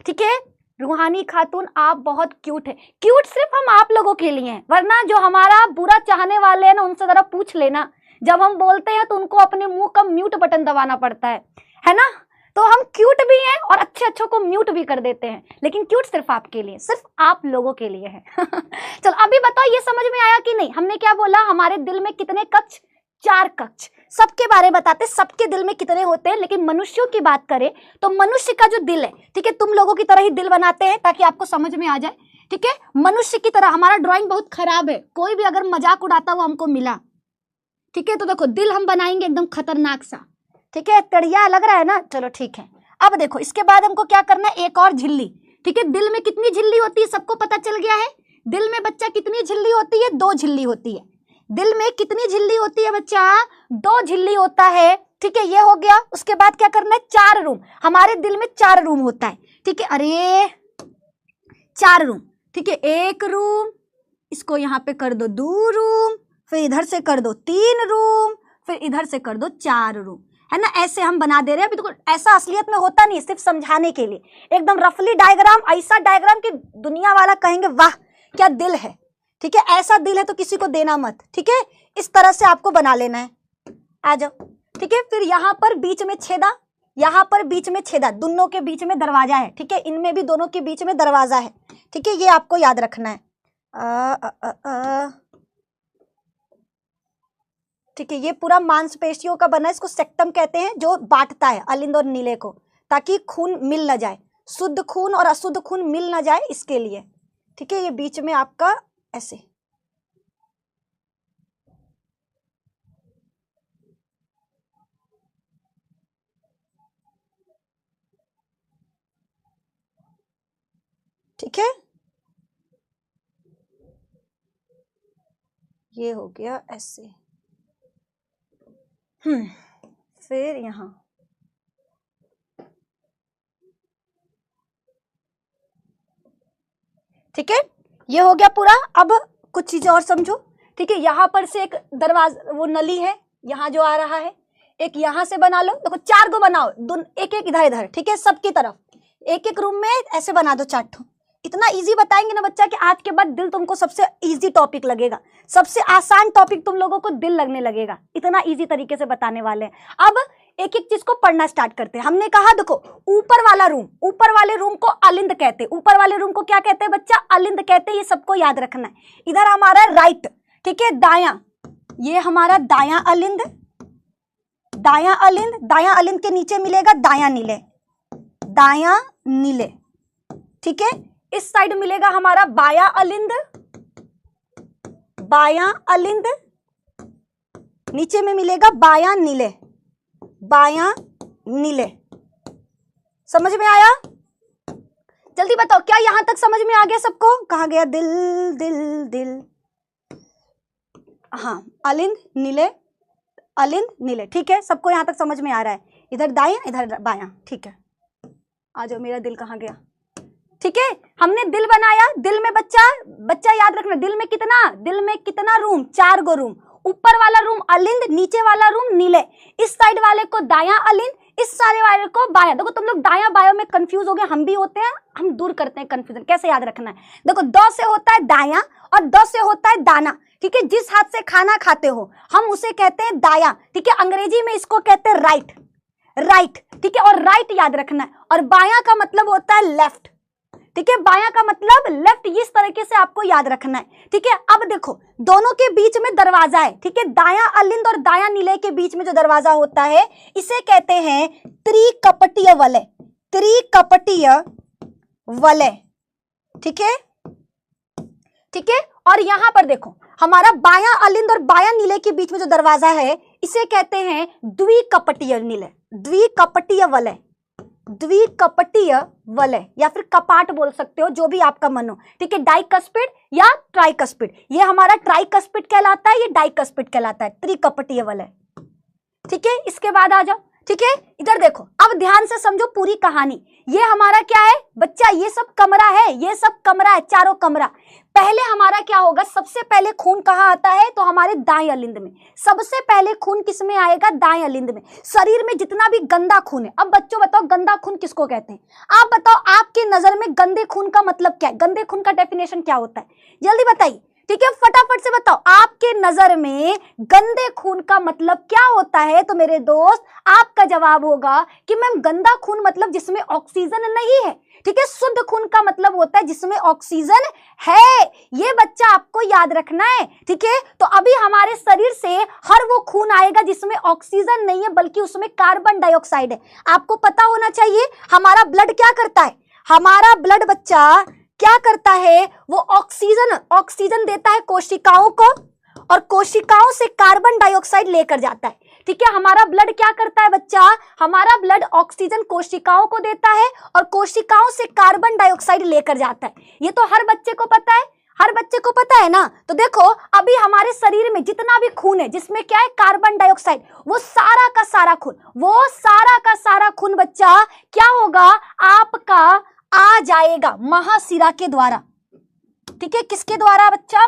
ठीक है, रूहानी खातून आप बहुत क्यूट है। क्यूट सिर्फ हम आप लोगों के लिए हैं, वरना जो हमारा बुरा चाहने वाले हैं ना उनसे जरा पूछ लेना, जब हम बोलते हैं तो उनको अपने मुंह का म्यूट बटन दबाना पड़ता है ना। तो हम क्यूट भी हैं और अच्छे को म्यूट भी कर देते हैं, लेकिन क्यूट सिर्फ आपके लिए, सिर्फ आप लोगों के लिए है। चलो अभी बताओ ये समझ में आया कि नहीं। हमने क्या बोला, हमारे दिल में कितने कक्ष, 4 कक्ष। सबके बारे में बताते, सबके दिल में कितने होते हैं, लेकिन मनुष्यों की बात करें तो मनुष्य का जो दिल है, ठीक है, तुम लोगों की तरह ही दिल बनाते हैं ताकि आपको समझ में आ जाए। ठीक है, मनुष्य की तरह। हमारा ड्राइंग बहुत खराब है, कोई भी अगर मजाक उड़ाता हुआ हमको मिला, ठीक है, तो देखो दिल हम बनाएंगे एकदम खतरनाक सा। ठीक है, तड़िया लग रहा है ना, चलो ठीक है। अब देखो इसके बाद हमको क्या करना है, एक और झिल्ली। ठीक है, दिल में कितनी झिल्ली होती है सबको पता चल गया है। दिल में बच्चा कितनी झिल्ली होती है, 2 झिल्ली होती है। दिल में कितनी झिल्ली होती है बच्चा, 2 झिल्ली होता है। ठीक है, ये हो गया। उसके बाद क्या करना है, 4 रूम। हमारे दिल में 4 रूम होता है। ठीक है, अरे 4 रूम। ठीक है, 1 रूम, इसको यहाँ पे कर दो 2 रूम, फिर इधर से कर दो 3 रूम, फिर इधर से कर दो 4 रूम, है ना। ऐसे हम बना दे रहे हैं। अभी तो ऐसा असलियत में होता नहीं, सिर्फ समझाने के लिए एकदम रफली डायग्राम, ऐसा डायग्राम कि दुनिया वाला कहेंगे वाह क्या दिल है। ठीक है, ऐसा दिल है तो किसी को देना मत। ठीक है, इस तरह से आपको बना लेना है। आ जाओ। ठीक है, फिर यहाँ पर बीच में छेदा, यहाँ पर बीच में छेदा, दोनों के बीच में दरवाजा है। ठीक है, इनमें भी दोनों के बीच में दरवाजा है। ठीक है, ये आपको याद रखना है। ठीक है, ये पूरा मांसपेशियों का बना है, इसको सेक्टम कहते हैं, जो बांटता है अलिंद और नीले को, ताकि खून मिल न जाए, शुद्ध खून और अशुद्ध खून मिल न जाए, इसके लिए। ठीक है, ये बीच में आपका ऐसे। ठीक है, ये हो गया ऐसे। फिर यहां ठीक है, ये हो गया पूरा। अब कुछ चीजें और समझो। ठीक है, यहाँ पर से एक दरवाजा, वो नली है यहाँ जो आ रहा है, एक यहाँ से बना लो। देखो 4 गो बनाओ, एक एक इधर इधर। ठीक है, सबकी तरफ एक एक रूम में ऐसे बना दो 4 ठो। इतना इजी बताएंगे ना बच्चा कि आज के बाद दिल तुमको सबसे इजी टॉपिक लगेगा, सबसे आसान टॉपिक तुम लोगों को दिल लगने लगेगा। इतना इजी तरीके से बताने वाले हैं। अब एक एक चीज को पढ़ना स्टार्ट करते हैं। हमने कहा देखो ऊपर वाला रूम, ऊपर वाले रूम को अलिंद कहते हैं। ऊपर वाले रूम को क्या कहते हैं बच्चा? अलिंद कहते हैं। ये सबको याद रखना है। इधर हमारा राइट, ठीक है, दायां, ये हमारा दायां अलिंद, दायां अलिंद, दायां अलिंद के नीचे मिलेगा दायां नीले, दायां नीले, ठीक है। इस साइड मिलेगा हमारा बायां अलिंद, बायां अलिंद, नीचे में मिलेगा बायां नीले, बायां नीले। समझ में आया? जल्दी बताओ, क्या यहां तक समझ में आ गया सबको? कहा गया? दिल दिल दिल, हाँ, अलिंद नीले, अलिंद नीले, ठीक है। सबको यहां तक समझ में आ रहा है? इधर दायां, इधर बायां, ठीक है। आ जाओ, मेरा दिल कहाँ गया? ठीक है, हमने दिल बनाया। दिल में बच्चा याद रखना, दिल में कितना रूम? 4 गो रूम। ऊपर वाला रूम अलिंद, नीचे वाला रूम नीले, इस साइड वाले को दायां अलिंद, इस सारे वाले को बायां। देखो तुम लोग दायां बायां में कंफ्यूज हो गए, हम भी होते हैं, हम दूर करते हैं कंफ्यूजन। कैसे याद रखना है? देखो द से होता है दायां और द से होता है दाना, ठीक है। जिस हाथ से खाना खाते हो हम उसे कहते हैं दायां, ठीक है। अंग्रेजी में इसको कहते हैं राइट, राइट, ठीक है। और राइट याद रखना है। और बायां का मतलब होता है लेफ्ट, ठीक है। बायां का मतलब लेफ्ट, इस तरीके से आपको याद रखना है, ठीक है। अब देखो दोनों के बीच में दरवाजा है, ठीक है। दायां अलिंद और दायां नीले के बीच में जो दरवाजा होता है इसे कहते हैं त्रिकपटीय वलय, त्रिकपटीय वलय, ठीक है, ठीक है। और यहां पर देखो हमारा बायां अलिंद और बायां नीले के बीच में जो दरवाजा है इसे कहते हैं द्विकपटीय नीले, द्विकपटीय वलय, द्विकपटीय वलय, या फिर कपाट बोल सकते हो, जो भी आपका मन हो, ठीक है। डाइकस्पिड या ट्राइकस्पिड, ये हमारा ट्राइकस्पिड कहलाता है, ये डाइकस्पिड कहलाता है, त्रिकपटीय वलय, ठीक है। इसके बाद आ जाओ, ठीक है। इधर देखो, अब ध्यान से समझो पूरी कहानी। ये हमारा क्या है बच्चा? ये सब कमरा है, ये सब कमरा है, चारों कमरा। पहले हमारा क्या होगा? सबसे पहले खून कहाँ आता है? तो हमारे दाएं अलिंद में। सबसे पहले खून किस में आएगा? दाएं अलिंद में। शरीर में जितना भी गंदा खून है, अब बच्चों बताओ गंदा खून किसको कहते हैं? आप बताओ, आपकी नजर में गंदे खून का मतलब क्या है? गंदे खून का डेफिनेशन क्या होता है? जल्दी बताइए, ठीक है, फटाफट से बताओ, आपके नजर में गंदे खून का मतलब क्या होता है? तो मेरे दोस्त आपका जवाब होगा कि मैम गंदा खून मतलब जिसमें ऑक्सीजन नहीं है, ठीक है। शुद्ध खून का मतलब होता है जिसमें ऑक्सीजन है। ये बच्चा आपको याद रखना है, ठीक है। तो अभी हमारे शरीर से हर वो खून आएगा जिसमें ऑक्सीजन नहीं है, बल्कि उसमें कार्बन डाइऑक्साइड है। आपको पता होना चाहिए हमारा ब्लड क्या करता है? हमारा ब्लड बच्चा क्या करता है? वो ऑक्सीजन देता है कोशिकाओं को, और कोशिकाओं से कार्बन डाइऑक्साइड लेकर जाता है, ठीक है। हमारा ब्लड क्या करता है बच्चा? हमारा ब्लड ऑक्सीजन कोशिकाओं को देता है और कोशिकाओं से कार्बन डाइऑक्साइड लेकर जाता है। ये तो हर बच्चे को पता है, हर बच्चे को पता है ना। तो देखो अभी हमारे शरीर में जितना भी खून है जिसमें क्या है? कार्बन डाइऑक्साइड, वो सारा का सारा खून, वो सारा का सारा खून बच्चा क्या होगा? आपका आ जाएगा महाशिरा के द्वारा, ठीक है। किसके द्वारा बच्चा?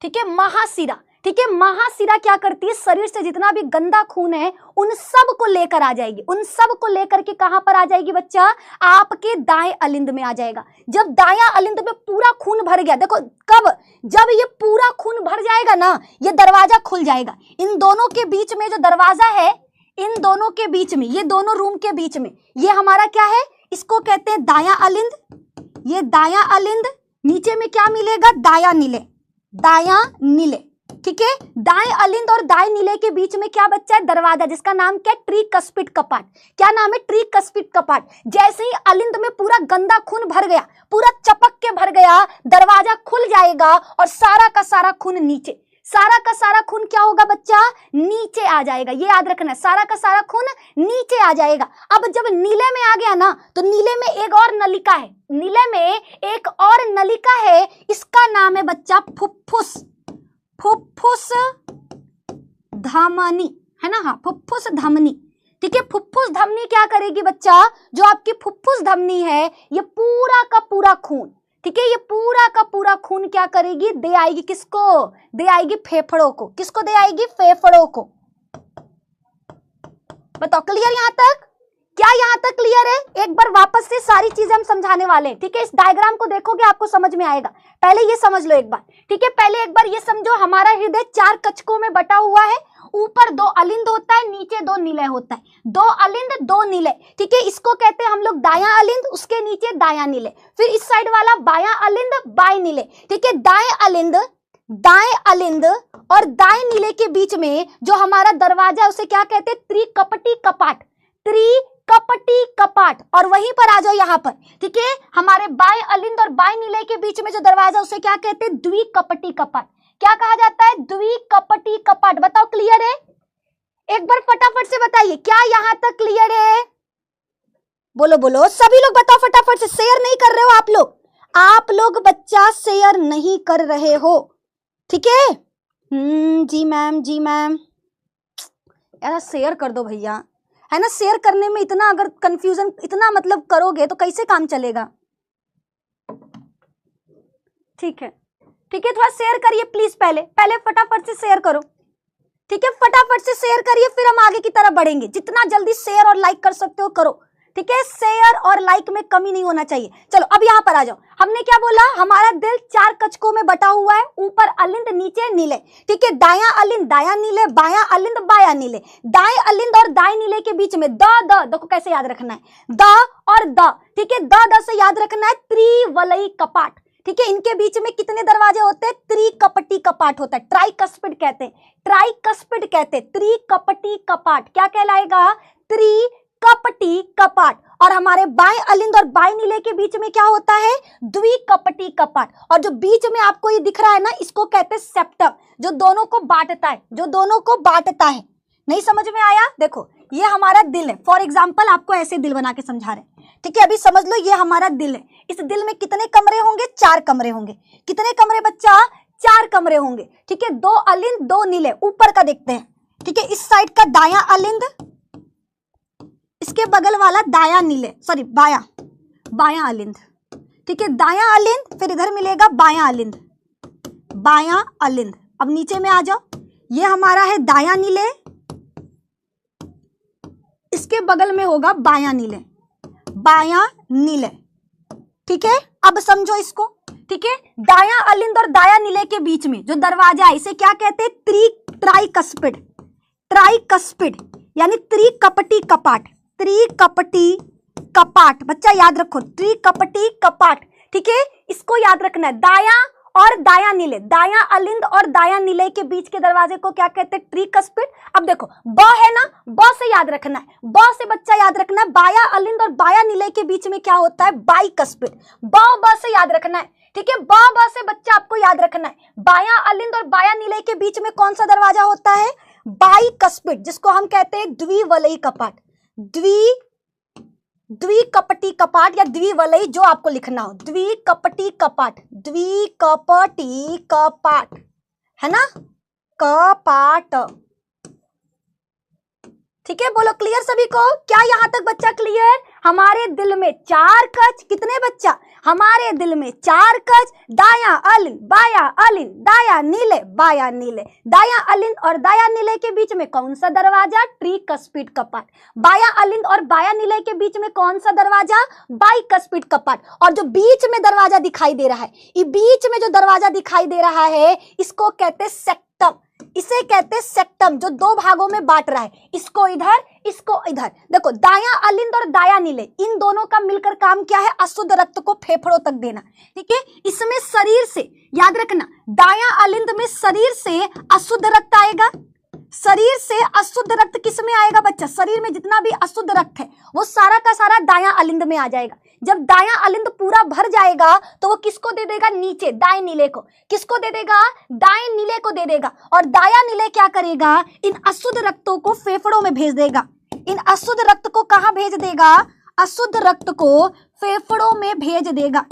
ठीक है, महाशिरा, ठीक है। महाशिरा क्या करती है? शरीर से जितना भी गंदा खून है उन सब को लेकर आ जाएगी, उन सब को लेकर के कहां पर आ जाएगी बच्चा? आपके दाएं अलिंद में आ जाएगा। जब दायां अलिंद में पूरा खून भर गया, देखो कब? जब ये पूरा खून भर जाएगा ना, ये दरवाजा खुल जाएगा। इन दोनों के बीच में जो दरवाजा है, इन दोनों के बीच में, ये दोनों रूम के बीच में, ये हमारा क्या है? इसको कहते हैं दायां अलिंद। ये दायां अलिंद, नीचे में क्या मिलेगा? दायां नीले, दायां नीले, ठीक है। दाएं अलिंद और दाएं नीले के बीच में क्या बच्चा है? दरवाजा, जिसका नाम क्या है? ट्रिकस्पिड कपाट। क्या नाम है? ट्रिकस्पिड कपाट। जैसे ही अलिंद में पूरा गंदा खून भर गया, पूरा चपक के भर गया, दरवाजा खुल जाएगा और सारा का सारा खून नीचे, सारा का सारा खून क्या होगा बच्चा? नीचे आ जाएगा। ये याद रखना है, सारा का सारा खून नीचे आ जाएगा। अब जब नीले में आ गया ना, तो नीले में एक और नलिका है, नीले में एक और नलिका है, इसका नाम है बच्चा फुफ्फुस, फुफ्फुस धमनी, है ना? हाँ, फुफ्फुस धमनी, ठीक है। फुफ्फुस धमनी क्या करेगी बच्चा? जो आपकी फुफ्फुस धमनी है, ये पूरा का पूरा खून, ठीक है, ये पूरा का पूरा खून क्या करेगी? दे आएगी किसको? दे आएगी फेफड़ों को। किसको दे आएगी? फेफड़ों को। बताओ, क्लियर यहां तक? क्या यहाँ तक क्लियर है? एक बार वापस से सारी चीजें हम समझाने वाले हैं, ठीक है। इस डायग्राम को देखोगे आपको समझ में आएगा। पहले ये समझ लो एक बार, ठीक है। पहले एक बार ये समझो, हमारा हृदय 4 कक्षकों में बटा हुआ है। ऊपर 2 अलिंद होता है, नीचे 2 निलय होता है। 2 अलिंद 2 निलय, ठीक है। इसको कहते हैं हम लोग दायां अलिंद, उसके नीचे दायां निलय। फिर इस साइड वाला बायां अलिंद, बाएं निलय, ठीक है। दाएं अलिंद और दाएं निलय के बीच में जो हमारा दरवाजा है उसे क्या कहते हैं? त्रिकपटी कपाट, त्रिकपटी कपाट। और वहीं पर आ जाओ यहाँ पर, ठीक है। हमारे बाएं अलिंद और बाएं निलय के बीच में जो दरवाजा उसे क्या कहते हैं? द्विकपटी कपाट। क्या कहा जाता है? द्विकपटी कपाट। बताओ क्लियर है? एक बार फटाफट से बताइए, क्या यहां तक क्लियर है? बोलो बोलो, सभी लोग बताओ फटाफट से। शेयर नहीं कर रहे हो आप लोग बच्चा शेयर नहीं कर रहे हो, ठीक है। जी मैम, जी मैम, यार शेयर कर दो भैया, है ना। शेयर करने में इतना अगर कंफ्यूजन इतना मतलब करोगे तो कैसे काम चलेगा? ठीक है, ठीक है। थोड़ा शेयर करिए प्लीज, पहले फटाफट से शेयर करो, ठीक है। फटाफट से शेयर करिए, फिर हम आगे की तरफ बढ़ेंगे। जितना जल्दी शेयर और लाइक कर सकते हो करो, ठीक है। शेयर और लाइक में कमी नहीं होना चाहिए। चलो अब यहाँ पर आ जाओ। हमने क्या बोला? हमारा दिल 4 कक्षकों में बटा हुआ है। ऊपर अलिंद, नीचे निलय, ठीक है। दायां अलिंद, दायां निलय, बायां अलिंद, बायां निलय। दाएं अलिंद और दाएं निलय के बीच में देखो कैसे याद रखना है, द और द, ठीक है। द से याद रखना है त्रिवलयी कपाट, ठीक है। इनके बीच में कितने दरवाजे होते हैं? त्रिकपटी कपाट होता है, ट्राइकस्पिड कहते हैं, ट्राइकस्पिड कहते हैं। त्रिकपटी कपाट क्या कहलाएगा? त्रिकपटी कपाट। और हमारे बाएं अलिंद और बाएं निलय के बीच में क्या होता है? द्विकपटी कपाट। और जो बीच में आपको ये दिख रहा है ना, इसको कहते हैं सेप्टम, जो दोनों को बांटता है, जो दोनों को बांटता है। नहीं समझ में आया? देखो ये हमारा दिल है, फॉर एग्जाम्पल आपको ऐसे दिल बना के समझा रहे हैं, ठीक है। अभी समझ लो ये हमारा दिल है। इस दिल में कितने कमरे होंगे? 4 कमरे होंगे। कितने कमरे बच्चा? 4 कमरे होंगे, ठीक है। 2 अलिंद, 2 निलय। ऊपर का देखते हैं, ठीक है। इस साइड का दायां अलिंद, इसके बगल वाला दायां निलय, सॉरी बायां अलिंद, ठीक है। दायां अलिंद, फिर इधर मिलेगा बायां अलिंद, बायां अलिंद। अब नीचे में आ जाओ, ये हमारा है दायां निलय, इसके बगल में होगा बायां निलय, बायां निलय, ठीक है। अब समझो इसको, ठीक है। दायां अलिंद और दायां निलय के बीच में जो दरवाजा है इसे क्या कहते हैं? ट्राइकस्पिड, ट्राइकस्पिड यानी त्रिकपटी कपाट, त्रिकपटी कपाट। बच्चा याद रखो, त्रिकपटी कपाट, ठीक है। इसको याद रखना है। दायां और दायां निलय, दायां अलिंद और दायां निलय के बीच के दरवाजे को क्या कहते हैं? ट्रिकस्पिड। अब देखो ब है ना, ब से याद रखना है, ब से बच्चा याद रखना है। बायां अलिंद और बायां निलय के बीच में क्या होता है? बाइकस्पिड। ब से याद रखना है, ठीक है। ब से बच्चा आपको याद रखना है, बायां अलिंद और बायां निलय के बीच में कौन सा दरवाजा होता है? बाइकस्पिड, जिसको हम कहते हैं द्विवलयी कपाट, द्विकपटी कपाट या द्विवलयी, जो आपको लिखना हो। द्विकपटी कपाट, द्विकपटी कपाट, है ना, कपाट, ठीक है। बोलो क्लियर सभी को? क्या यहां तक बच्चा क्लियर? हमारे दिल में 4 कक्ष, कितने बच्चा? हमारे दिल में 4 कक्ष। दायां अलिंद, बायां अलिंद, दायां निलय, बायां निलय। दायां अलिंद और दायां निलय के बीच में कौन सा दरवाजा? ट्रिकस्पिड कपाट। बायां अलिंद और बायां निलय के बीच में कौन सा दरवाजा? बाइकस्पिड कपाट। और जो बीच में दरवाजा दिखाई दे रहा है, ये बीच में जो दरवाजा दिखाई दे रहा है इसको कहते हैं सेक्टम, इसे कहते हैं सेक्टम, जो 2 भागों में बांट रहा है, इसको इधर, इसको इधर। देखो दायां अलिंद और दायां निलय, इन दोनों का मिलकर काम क्या है? अशुद्ध रक्त को फेफड़ों तक देना, ठीक है। इसमें शरीर से याद रखना, दायां अलिंद में शरीर से अशुद्ध रक्त आएगा। शरीर से अशुद्ध रक्त किस में आएगा बच्चा? शरीर में जितना भी अशुद्ध रक्त है वो सारा का सारा दायां अलिंद में आ जाएगा। जब दायां अलिंद पूरा भर जाएगा तो वो किसको दे देगा? नीचे दाएं नीले को। किसको दे देगा? दाएं नीले को दे देगा। और दायां नीले क्या करेगा? इन अशुद्ध रक्तों को फेफड़ों में भेज देगा। इन अशुद्ध रक्त को कहां भेज देगा? अशुद्ध रक्त को फेफड़ों में भेज देगा,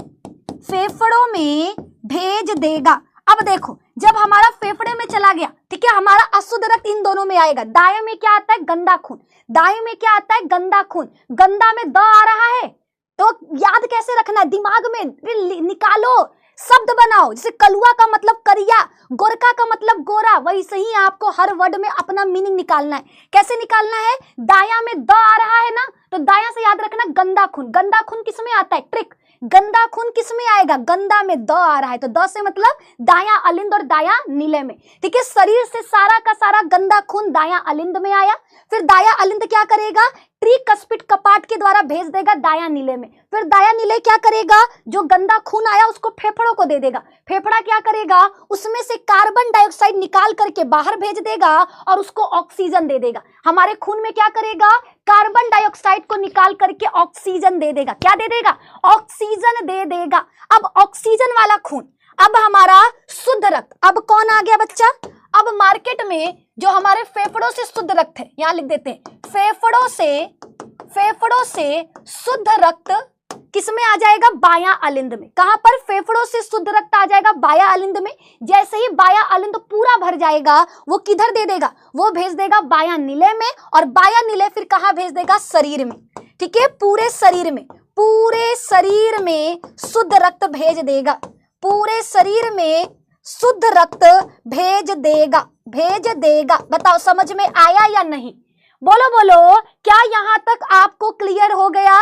फेफड़ों में भेज देगा। अब देखो जब हमारा फेफड़े में चला गया, ठीक है, हमारा अशुद्ध रक्त इन दोनों में आएगा। दाएं में क्या आता है? गंदा खून। दाएं में क्या आता है? गंदा खून। गंदा में द आ रहा है तो याद कैसे रखना है? दिमाग में निकालो, शब्द बनाओ, जैसे कलुआ का मतलब करिया, गोरका का मतलब गोरा, वैसे ही आपको हर वर्ड में अपना मीनिंग निकालना है। कैसे निकालना है? दाया में द आ रहा है ना, तो दाया से याद रखना गंदा खून। गंदा खून किस में आता है? ट्रिक। गंदा खून किस में आएगा? गंदा में द आ रहा है, तो द से मतलब दाया अलिंद और दाया नीले में। ठीक है, शरीर से सारा का सारा गंदा खून दाया अलिंद में आया, फिर दाया अलिंद क्या करेगा? ट्रिकस्पिड कपाट के द्वारा भेज देगा दाया नीले में। फिर दाया नीले क्या करेगा? जो गंदा खून आया उसको फेफड़ों को दे देगा। फेफड़ा क्या करेगा? उसमें से कार्बन डाइऑक्साइड निकाल करके बाहर भेज देगा और उसको ऑक्सीजन दे देगा। हमारे खून में क्या करेगा? कार्बन डाइऑक्साइड को निकाल करके ऑक्सीजन दे देगा। क्या दे देगा? ऑक्सीजन दे देगा। अब ऑक्सीजन वाला खून, अब हमारा शुद्ध रक्त, अब कौन आ गया बच्चा? अब मार्केट में जो हमारे फेफड़ों से शुद्ध रक्त है, यहां लिख देते हैं, फेफड़ों से शुद्ध रक्त किस में आ जाएगा? बायां अलिंद में। कहां पर? फेफड़ों से शुद्ध रक्त आ जाएगा बायां अलिंद में। जैसे ही बायां अलिंद पूरा भर जाएगा, वो किधर दे देगा? वो भेज देगा बायां नीले में, और बायां नीले फिर कहां भेज देगा? शरीर में। ठीक है, पूरे शरीर में शुद्ध रक्त भेज देगा, पूरे शरीर में शुद्ध रक्त भेज देगा। बताओ समझ में आया या नहीं? बोलो बोलो, क्या यहां तक आपको क्लियर हो गया?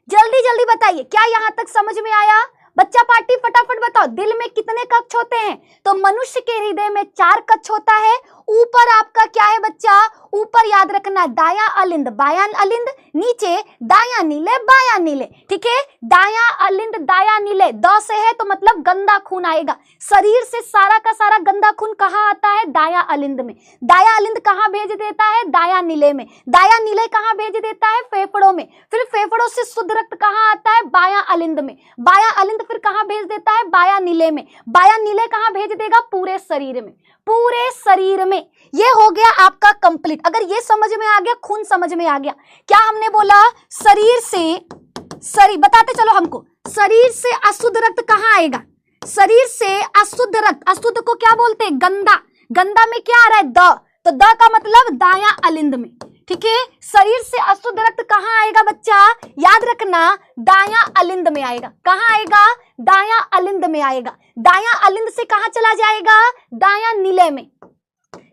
जल्दी जल्दी बताइए, क्या यहां तक समझ में आया? बच्चा पार्टी फटाफट बताओ, दिल में कितने कक्ष होते हैं? तो मनुष्य के हृदय में 4 कक्ष होता है। ऊपर आपका क्या है बच्चा? ऊपर याद रखना दाया अलिंद बायां अलिंद, नीचे दाया नीले बाया नीले। ठीक है, दाया अलिंद दाया नीले, द से है तो मतलब गंदा खून आएगा। शरीर से सारा का सारा गंदा खून कहाँ आता है? दाया अलिंद में। दाया अलिंद कहाँ भेज देता है? दाया नीले में। दाया नीले कहाँ भेज देता है? फेफड़ों में। फिर फेफड़ों से शुद्ध रक्त कहाँ आता है? बाया अलिंद में। बाया अलिंद फिर कहाँ भेज देता है? बाया नीले में। बाया नीले कहाँ भेज देगा? पूरे शरीर में। पूरे शरीर में। ये हो गया आपका कंप्लीट। अगर ये समझ में आ गया, खून समझ में आ गया। क्या हमने बोला? शरीर बताते चलो हमको, शरीर से अशुद्ध रक्त कहाँ आएगा? शरीर से अशुद्ध रक्त, अशुद्ध को क्या बोलते हैं? गंदा। गंदा में क्या आ रहा है? द, तो द का मतलब दाया अलिंद में। ठीक है, शरीर से अशुद्ध रक्त कहाँ आएगा बच्चा? याद रखना दाया अलिंद में आएगा। कहाँ आएगा? दाया अलिंद में आएगा। दाया अलिंद से कहाँ चला जाएगा? दाया नीले में।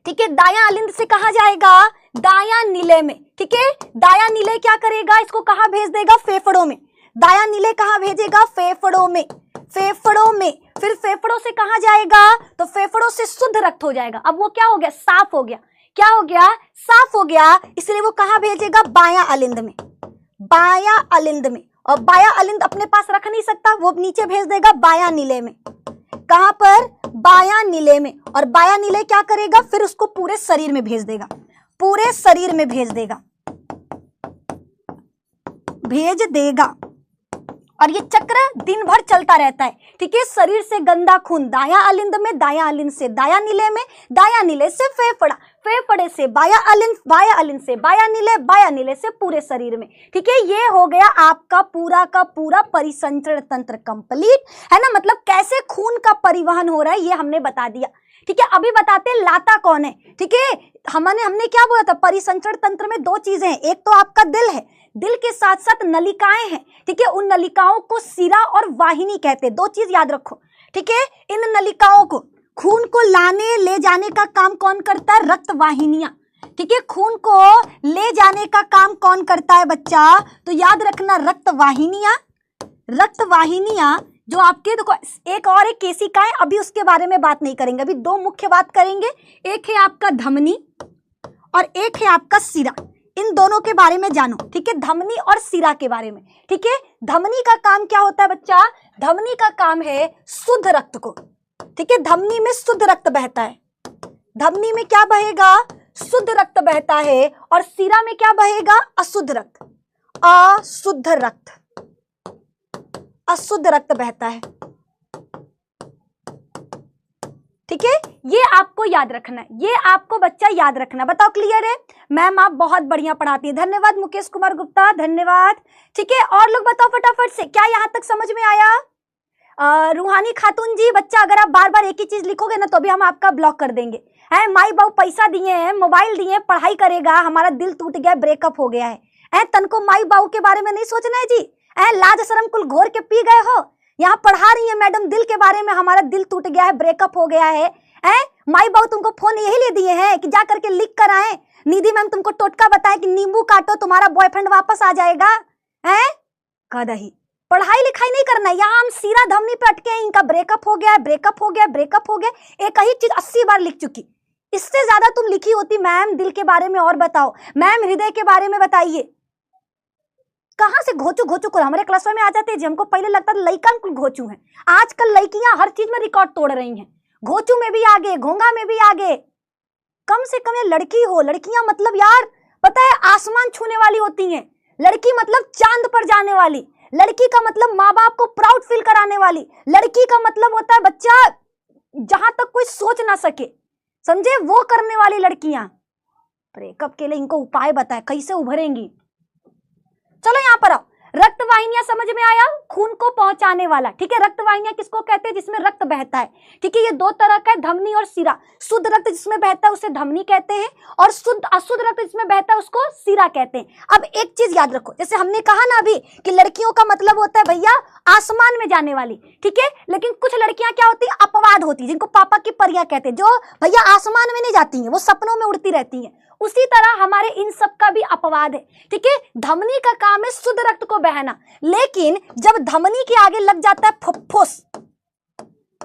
ठीक है, दाया अलिंद से कहाँ जाएगा? दाया नीले में। ठीक है, दाया नीले क्या करेगा? इसको कहाँ भेज देगा? फेफड़ों में। दाया नीले कहाँ भेजेगा? फेफड़ों में। फिर फेफड़ों से कहाँ जाएगा? तो फेफड़ों से शुद्ध रक्त हो जाएगा। अब वो क्या हो गया? साफ हो गया। क्या हो गया? साफ हो गया। इसलिए वो कहाँ भेजेगा? बायां अलिंद में। बायां अलिंद में। और बायां अलिंद अपने पास रख नहीं सकता, वो नीचे भेज देगा बायां नीले में। कहां पर? बायां नीले में। और बायां नीले क्या करेगा? फिर उसको पूरे शरीर में भेज देगा। पूरे शरीर में भेज देगा। और ये चक्र दिन भर चलता रहता है। ठीक है, शरीर से गंदा खून दाया अलिंद में, दाया अलिंद से दाया नीले में, दाया नीले से फेफड़ा, फेफड़े से बाया अलिंद, बाया अलिंद से बाया नीले, बाया नीले से पूरे शरीर में। ठीक है, ये हो गया आपका पूरा का पूरा परिसंचरण तंत्र कंप्लीट है ना। मतलब कैसे खून का परिवहन हो रहा है ये हमने बता दिया। ठीक है, अभी बताते हैं लाता कौन है। ठीक है, हमने क्या बोला था? परिसंचरण तंत्र में 2 चीजें हैं, एक तो आपका दिल है, दिल के साथ साथ नलिकाएं हैं। ठीक है, उन नलिकाओं को सिरा और वाहिनी कहते हैं। 2 चीज याद रखो। ठीक है, इन नलिकाओं को, खून को लाने ले जाने का काम कौन करता है? रक्त वाहिनियां। ठीक है, खून को ले जाने का काम कौन करता है बच्चा? तो याद रखना रक्त वाहिनियां जो आपके, देखो एक और एक केशिकाएं, अभी उसके बारे में बात नहीं करेंगे, अभी 2 मुख्य बात करेंगे। एक है आपका धमनी और एक है आपका सिरा। इन दोनों के बारे में जानो। ठीक है, धमनी और सिरा के बारे में। ठीक है, धमनी का काम क्या होता है बच्चा? धमनी का काम है शुद्ध रक्त को। ठीक है, धमनी में शुद्ध रक्त बहता है। धमनी में क्या बहेगा? शुद्ध रक्त बहता है। और सिरा में क्या बहेगा? अशुद्ध रक्त। अशुद्ध रक्त बहता है। ठीक है, ये आपको याद रखना है, ये आपको बच्चा याद रखना। बताओ क्लियर है? मैम आप बहुत बढ़िया पढ़ाती है, धन्यवाद मुकेश कुमार गुप्ता, धन्यवाद। ठीक है, और लोग बताओ फटाफट से, क्या यहाँ तक समझ में आया? रूहानी खातून जी, बच्चा अगर आप बार बार एक ही चीज लिखोगे ना तो अभी हम आपका ब्लॉक कर देंगे। है माई बाबू पैसा दिए हैं, मोबाइल दिए हैं, पढ़ाई करेगा, हमारा दिल टूट गया, ब्रेकअप हो गया है। तनको माई बाबू के बारे में नहीं सोचना है जी। लाज शर्म कुल घोर के पी गए हो, यहाँ पढ़ा रही है मैडम दिल के बारे में, हमारा दिल टूट गया है, ब्रेकअप हो गया है। माई बाबू तुमको फोन यही ले दिए हैं कि जा करके लिख कर आए। निधि मैम तुमको टोटका बताए कि नींबू काटो तुम्हारा बॉयफ्रेंड वापस आ जाएगा। कदही पढ़ाई लिखाई नहीं करना है। यहाँ हम सीरा धमनी पे अटके हैं, इनका ब्रेकअप हो गया, ब्रेकअप हो गया, ब्रेकअप हो गया। एक ही चीज 80 बार लिख चुकी, इससे ज्यादा तुम लिखी होती। मैम दिल के बारे में और बताओ, मैम हृदय के बारे में बताइए। कहां से घोचू घोचू कर हमारे क्लास में आ जाते हैं। हमको पहले लगता था लड़का कुल घोचू है, आजकल लड़कियां हर चीज में रिकॉर्ड तोड़ रही हैं। घोचू में भी आगे, घोंगा में भी आगे। कम से कम ये लड़की हो, लड़कियां मतलब यार पता है आसमान छूने वाली होती हैं। लड़की मतलब चांद पर जाने वाली, लड़की का मतलब माँ बाप को प्राउड फील कराने वाली, लड़की का मतलब होता है बच्चा जहां तक कोई सोच ना सके, समझे, वो करने वाली लड़कियां। ब्रेकअप के लिए इनको उपाय बताए, कैसे उभरेंगी। चलो यहाँ पर आओ, रक्त वाहिनियां समझ में आया, खून को पहुंचाने वाला। ठीक है, रक्त वाहिनियां किसको कहते हैं, जिसमें रक्त बहता है। ठीक है, ये दो तरह का है, धमनी और सिरा। शुद्ध रक्त जिसमें बहता है उसे धमनी कहते हैं, और शुद्ध अशुद्ध रक्त जिसमें बहता है उसको सिरा कहते हैं। अब एक चीज याद रखो, जैसे हमने कहा ना अभी कि लड़कियों का मतलब होता है भैया आसमान में जाने वाली। ठीक है, लेकिन कुछ लड़कियां क्या होती है, अपवाद होती है, जिनको पापा की परियां कहते हैं, जो भैया आसमान में नहीं जाती हैं, वो सपनों में उड़ती रहती हैं। उसी तरह हमारे इन सब का भी अपवाद है। ठीक है, धमनी का काम है शुद्ध रक्त को बहना, लेकिन जब धमनी के आगे लग जाता है फुफ्फुस,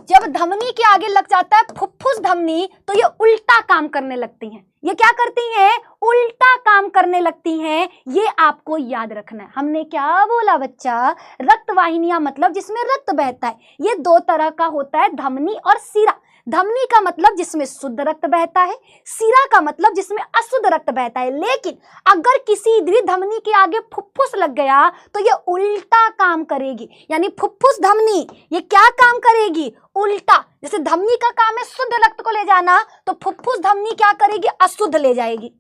जब धमनी के आगे लग जाता है फुफ्फुस धमनी, तो ये उल्टा काम करने लगती हैं। ये क्या करती हैं, उल्टा काम करने लगती हैं। ये आपको याद रखना है। हमने क्या बोला बच्चा, रक्त वाहिनियां मतलब जिसमें रक्त बहता है। ये दो तरह का होता है, धमनी और सिरा। धमनी का मतलब जिसमें शुद्ध रक्त बहता है, सिरा का मतलब जिसमें अशुद्ध रक्त बहता है। लेकिन अगर किसी भी धमनी के आगे फुफ्फुस लग गया तो ये उल्टा काम करेगी, यानी फुफ्फुस धमनी ये क्या काम करेगी, उल्टा। जैसे धमनी का काम है शुद्ध रक्त को ले जाना, तो फुफ्फुस धमनी क्या करेगी, अशुद्ध ले जाएगी,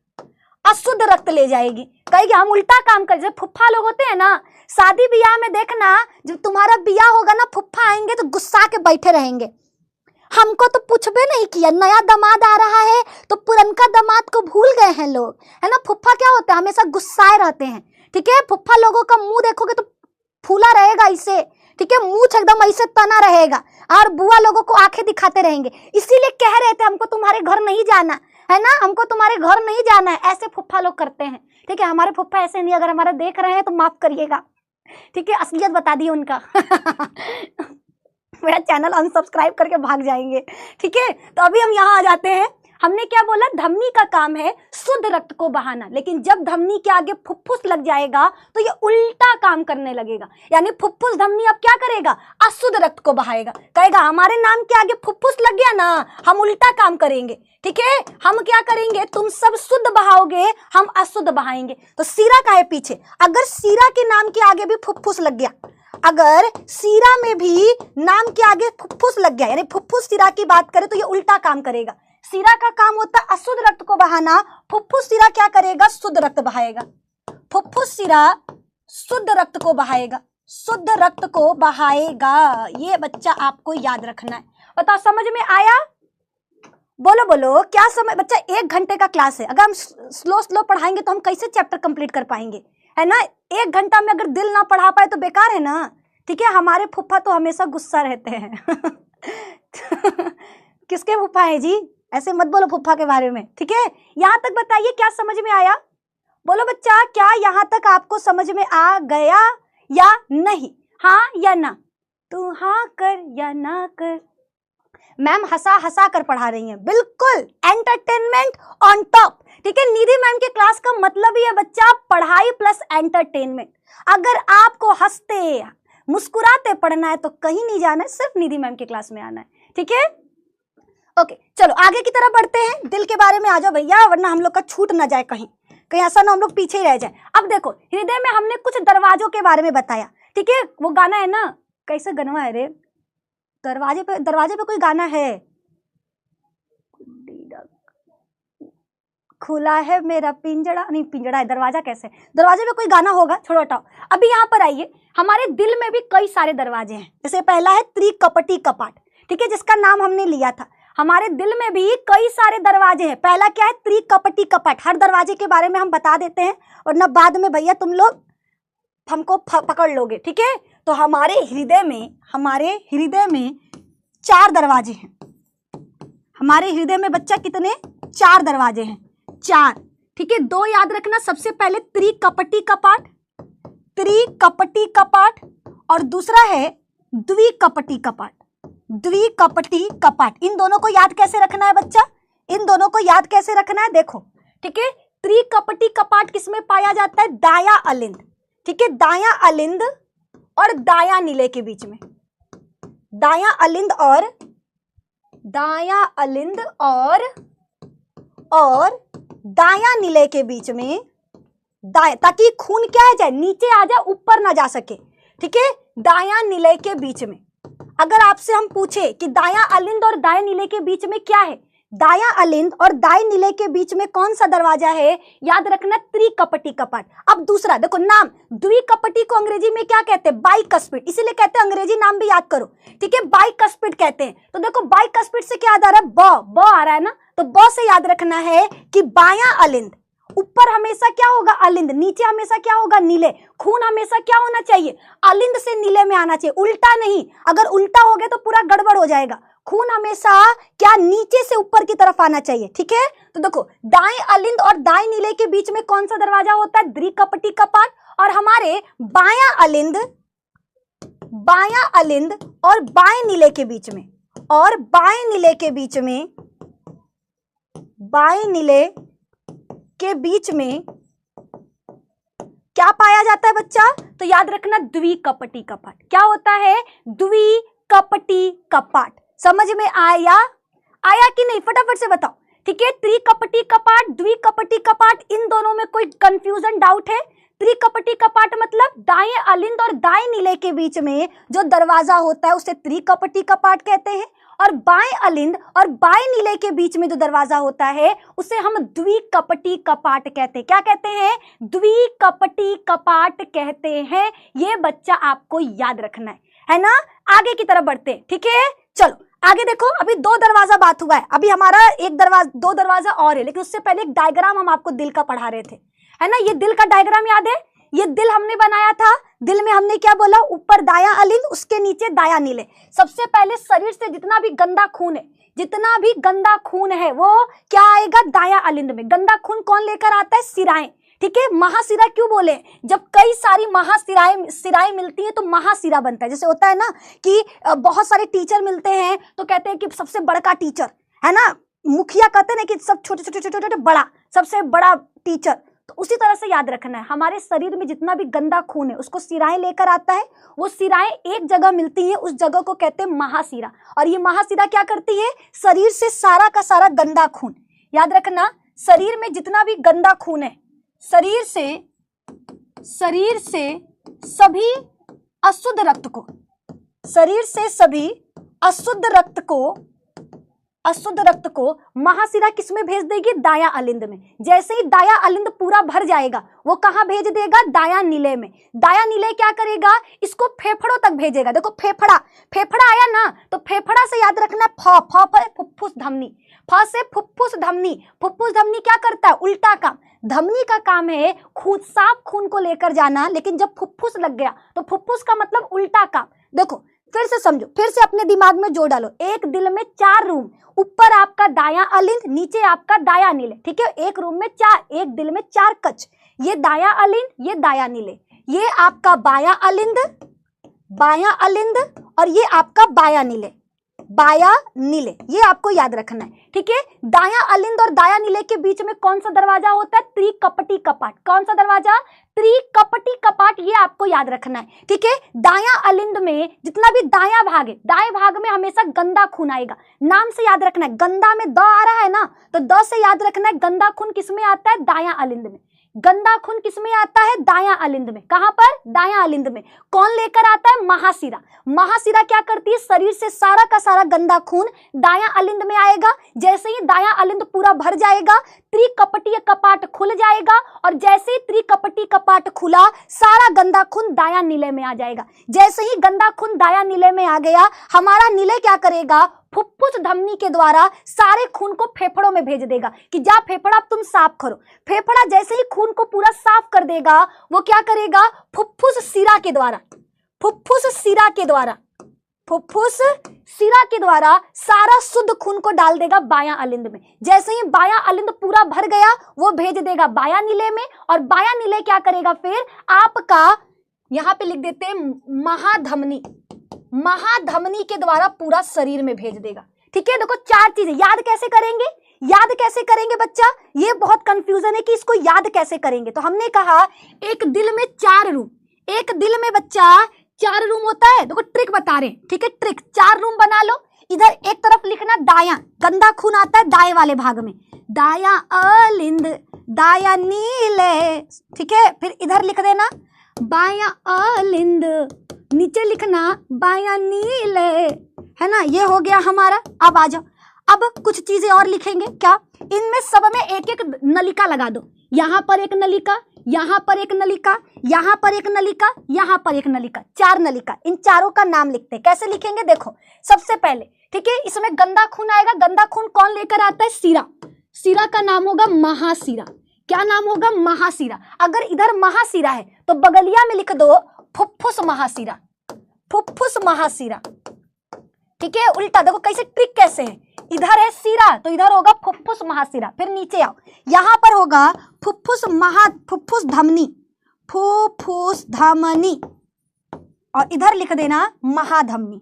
अशुद्ध रक्त ले जाएगी, कहेगी हम उल्टा काम कर। जैसे फुफ्फा लोग होते हैं ना, शादी ब्याह में देखना, जब तुम्हारा ब्याह होगा ना, फुफ्फा आएंगे तो गुस्सा के बैठे रहेंगे, हमको तो पूछबे नहीं किया, नया दामाद आ रहा है तो पुरनका दामाद को भूल गए हैं लोग, है ना। फुफ्फा क्या होता है, हमेशा गुस्साए रहते हैं। ठीक है, फुफ्फा लोगों का मुंह देखोगे तो फूला रहेगा इसे, ठीक है, मुंह एकदम ऐसे तना रहेगा, और बुआ लोगों को आंखें दिखाते रहेंगे। इसीलिए कह रहे थे हमको तुम्हारे घर नहीं जाना है ना, हमको तुम्हारे घर नहीं जाना है, ऐसे फुफ्फा लोग करते हैं। ठीक है, हमारे फुफ्फा ऐसे नहीं, अगर हमारा देख रहे हैं तो माफ करिएगा। ठीक है, असलियत बता दी उनका मेरा चैनल अनसब्सक्राइब करके भाग जाएंगे। ठीक है, तो अभी हम यहाँ आ जाते हैं। हमने क्या बोला, धमनी का काम है शुद्ध रक्त को बहाना, लेकिन जब धमनी के आगे फुफ्फुस लग जाएगा तो ये उल्टा काम करने लगेगा। यानी फुफ्फुस धमनी अब क्या करेगा, अशुद्ध रक्त को बहाएगा, कहेगा हमारे नाम के आगे फुफ्फुस लग गया ना, हम उल्टा काम करेंगे। ठीक है, हम क्या करेंगे, तुम सब शुद्ध बहाओगे, हम अशुद्ध बहाएंगे। तो सीरा का है पीछे, अगर सीरा के नाम के आगे भी फुफ्फुस लग गया, अगर सीरा में भी नाम के आगे फुफ्फुस लग गया, यानी फुफ्फुस सीरा की बात करें तो ये उल्टा काम करेगा। सीरा का काम होता है अशुद्ध रक्त को बहाना, फुफ्फुस सीरा क्या करेगा, शुद्ध रक्त बहाएगा। फुफ्फुस सीरा शुद्ध रक्त को बहाएगा, शुद्ध रक्त को बहाएगा। ये बच्चा आपको याद रखना है। बताओ समझ में आया, बोलो बोलो क्या समय। बच्चा 1 घंटे का क्लास है, अगर हम स्लो स्लो पढ़ाएंगे तो हम कैसे चैप्टर कंप्लीट कर पाएंगे, है ना। 1 घंटा में अगर दिल ना पढ़ा पाए तो बेकार है ना। ठीक है, हमारे फुफ्फा तो हमेशा गुस्सा रहते हैं किसके फुफ्फा है जी, ऐसे मत बोलो फुफ्फा के बारे में। ठीक है, यहाँ तक बताइए क्या समझ में आया, बोलो बच्चा, क्या यहाँ तक आपको समझ में आ गया या नहीं, हाँ या ना। तू हाँ कर या ना कर। मैम हंसा हंसा कर पढ़ा रही हैं, बिल्कुल एंटरटेनमेंट ऑन टॉप। ठीक है, निधि मैम के क्लास का मतलब ही है बच्चा पढ़ाई प्लस एंटरटेनमेंट। अगर आपको हंसते मुस्कुराते पढ़ना है तो कहीं नहीं जाना है, सिर्फ निधि मैम के क्लास में आना है। ठीक है, ओके, चलो आगे की तरफ बढ़ते हैं। दिल के बारे में आ जाओ भैया, वरना हम लोग का छूट ना जाए, कहीं कहीं ऐसा ना हम लोग पीछे ही रह जाए। अब देखो, हृदय में हमने कुछ दरवाजों के बारे में बताया। ठीक है, वो गाना है ना, कैसे गनवा है रे, दरवाजे पे कोई गाना है, खुला है मेरा पिंजड़ा, नहीं पिंजड़ा है, दरवाजा कैसे, दरवाजे पे कोई गाना होगा, छोड़ो हटाओ। अभी यहाँ पर आइए, हमारे दिल में भी कई सारे दरवाजे हैं। जैसे पहला है त्रिकपटी कपाट, ठीक है, जिसका नाम हमने लिया था। हमारे दिल में भी कई सारे दरवाजे हैं। पहला क्या है, त्रिकपटी कपाट। हर दरवाजे के बारे में हम बता देते हैं, और ना बाद में भैया तुम लोग हमको पकड़ लोगे। ठीक है, तो हमारे हृदय में 4 दरवाजे हैं। हमारे हृदय में बच्चा कितने? 4 दरवाजे हैं, 4। ठीक है, 2 याद रखना। सबसे पहले त्रिकपटी कपाट और दूसरा है द्विकपटी कपाट। इन दोनों को याद कैसे रखना है बच्चा? इन दोनों को याद कैसे रखना है? देखो, ठीक है, त्रिकपटी कपाट किसमें पाया जाता है? दाया अलिंद। ठीक है, दाया अलिंद और दाया नीले के बीच में, दाया अलिंद और दाया नीले के बीच में, ताकि खून क्या है जाए, नीचे आ जाए, ऊपर ना जा सके। ठीक है, दाया नीले के बीच में अगर आपसे हम पूछे कि दाया अलिंद और दाया नीले के बीच में क्या है, दाया अलिंद और दाएं नीले के बीच में कौन सा दरवाजा है? याद रखना, त्रिकपटी कपाट। अब दूसरा देखो, नाम द्विकपटी को अंग्रेजी में क्या कहते हैं? बाइकस्पिड। इसीलिए कहते हैं, अंग्रेजी नाम भी याद करो। ठीक है, बाइकस्पिड कहते हैं। तो देखो, बाइकस्पिड से क्या याद आ रहा है? ब आ रहा है ना, तो ब से याद रखना है कि बायां अलिंद, ऊपर हमेशा क्या होगा? अलिंद। नीचे हमेशा क्या होगा? नीले। खून हमेशा क्या होना चाहिए? अलिंद से नीले में आना चाहिए, उल्टा नहीं। अगर उल्टा हो गया तो पूरा गड़बड़ हो जाएगा। खून हमेशा क्या? नीचे से ऊपर की तरफ आना चाहिए। ठीक है, तो देखो, दाएं अलिंद और दाएं नीले के बीच में कौन सा दरवाजा होता है? द्विकपटी कपाट। और हमारे बायां अलिंद और बाएं नीले के बीच में, बाएं नीले के बीच में क्या पाया जाता है बच्चा? तो याद रखना, द्विकपटी कपाट। क्या होता है? द्विकपटी कपाट। समझ में आया कि नहीं? फटाफट से बताओ। ठीक है, त्रिकपटी कपाट, द्विकपटी कपाट, इन दोनों में कोई कंफ्यूजन, डाउट है? त्रिकपटी कपाट मतलब दाएं अलिंद और दाएं नीले के बीच में जो दरवाजा होता है उसे त्रिकपटी कपाट कहते हैं, और बाएं अलिंद और बाएं नीले के बीच में जो दरवाजा होता है उसे हम द्विकपटी कपाट कहते हैं। क्या कहते हैं? द्विकपटी कपाट कहते हैं। ये बच्चा आपको याद रखना है ना? आगे की तरफ बढ़ते हैं। ठीक है, चलो आगे देखो। अभी 2 दरवाजा बात हुआ है, अभी हमारा 2 दरवाजा और है, लेकिन उससे पहले एक डायग्राम हम आपको दिल का पढ़ा रहे थे, है ना? ये दिल का डायग्राम याद है? ये दिल हमने बनाया था। दिल में हमने क्या बोला? ऊपर दाया अलिंद, उसके नीचे दाया नीले। सबसे पहले शरीर से जितना भी गंदा खून है वो क्या आएगा? दाया अलिंद में। गंदा खून कौन लेकर आता है? सिराएं। ठीक है, महाशिरा क्यों बोले? जब कई सारी सिराएं मिलती है तो महाशिरा बनता है। जैसे होता है ना कि बहुत सारे टीचर मिलते हैं तो कहते हैं कि सबसे बड़ा टीचर, है ना? मुखिया कहते हैं ना कि सब छोटे बड़ा, सबसे बड़ा टीचर। तो उसी तरह से याद रखना है, हमारे शरीर में जितना भी गंदा खून है उसको सिराएं लेकर आता है। वो सिराएं एक जगह मिलती है, उस जगह को कहते हैं महाशिरा। और ये महाशिरा क्या करती है? शरीर से सारा का सारा गंदा खून, याद रखना, शरीर में जितना भी गंदा खून है, शरीर से सभी अशुद्ध रक्त को महाशिरा किस में भेज देगी? दाया अलिंद में। जैसे ही दाया अलिंद पूरा भर जाएगा वो कहां भेज देगा? दाया नीले में। दाया नीले क्या करेगा? इसको फेफड़ों तक भेजेगा। देखो, फेफड़ा आया ना, तो फेफड़ा से याद रखना, फुफ्फुस धमनी। फ से फुफ्फुस धमनी। फुफ्फुस धमनी क्या करता है? उल्टा काम। धमनी का काम है साफ खून को लेकर जाना, लेकिन जब फुफ्फुस लग गया तो फुफ्फुस का मतलब उल्टा काम। देखो, फिर से समझो, फिर से अपने दिमाग में जोड़ डालो। एक दिल में 4 रूम, ऊपर आपका दाया अलिंद, नीचे आपका दाया नीले। ठीक है, एक रूम में 4, एक दिल में 4 कच। ये दाया अलिंद, ये दाया नीले, ये आपका बाया अलिंद और ये आपका बाया नीले, ये आपको याद रखना है। ठीक है, दाया अलिंद और दाया नीले के बीच में कौन सा दरवाजा होता है? त्रिकपटी कपाट। कौन सा दरवाजा? त्रिकपटी कपाट। ये आपको याद रखना है। ठीक है, दाया अलिंद में जितना भी दाया भाग है, दाएं भाग में हमेशा गंदा खून आएगा। नाम से याद रखना है, गंदा में द आ रहा है ना, तो द से याद रखना है गंदा खून किस में आता है? दाया अलिंद में। गंदा खून किस में आता है? दाया अलिंद में। कहां पर? दाया अलिंद में। कौन लेकर आता है? महाशिरा। महाशिरा क्या करती है? शरीर से सारा का सारा गंदा खून दाया अलिंद में आएगा। जैसे ही दाया अलिंद पूरा भर जाएगा, त्रिकपटी कपाट खुल जाएगा, और जैसे ही त्रिकपटी कपाट खुला, सारा गंदा खून दाया नीले में आ जाएगा। जैसे ही गंदा खून दाया नीले में आ गया, हमारा नीले क्या करेगा? फुफ्फुस धमनी के द्वारा सारे खून को फेफड़ों में भेज देगा कि जा फेफड़ा तुम साफ करो। फेफड़ा जैसे ही खून को पूरा साफ कर देगा, वो क्या करेगा? फुफ्फुस शिरा के द्वारा फुफ्फुस सिरा के द्वारा, फुफ्फुस सिरा के द्वारा सारा शुद्ध खून को डाल देगा बायां अलिंद में। जैसे ही बायां अलिंद पूरा भर गया वो भेज देगा बायां नीले में, और बायां नीले क्या करेगा फिर आपका, यहां पे लिख देते हैं महाधमनी, महाधमनी के द्वारा पूरा शरीर में भेज देगा। ठीक है, देखो 4 चीजें याद कैसे करेंगे, याद कैसे करेंगे बच्चा, ये बहुत कंफ्यूजन है कि इसको याद कैसे करेंगे। तो हमने कहा एक दिल में 4 रूम, एक दिल में बच्चा 4 रूम होता है। देखो ट्रिक बता रहे हैं, ठीक है, ट्रिक 4 रूम बना लो। इधर एक तरफ लिखना दायां, गंदा खून आता है दाएं वाले भाग में, दायां अलिंद, दायां नीले, ठीक है। फिर इधर लिख देना बायां अलिंद, नीचे लिखना बायां नीले, है ना, ये हो गया हमारा। अब आ जाओ, अब कुछ चीजें और लिखेंगे। क्या, इनमें सब में एक एक नलिका लगा दो। यहां पर एक नलिका, यहां पर एक नलिका, यहां पर एक नलिका, यहां पर एक नलिका, 4 नलिका। इन चारों का नाम लिखते हैं। कैसे लिखेंगे, देखो सबसे पहले, ठीक है, इसमें गंदा खून आएगा। गंदा खून कौन लेकर आता है, सीरा, सीरा का नाम होगा महासीरा। क्या नाम होगा, महासीरा। अगर इधर महासीरा है तो बगलिया में लिख दो फुफ्फुस महासीरा, फुफ्फुस महासीरा। ठीक है, उल्टा देखो कैसे, ट्रिक कैसे है, इधर है सीरा तो इधर होगा फुफ्फुस महासीरा। फिर नीचे आओ, यहां पर होगा फुफ्फुस धमनी, फुफ्फुस धमनी, और इधर लिख देना महाधमनी,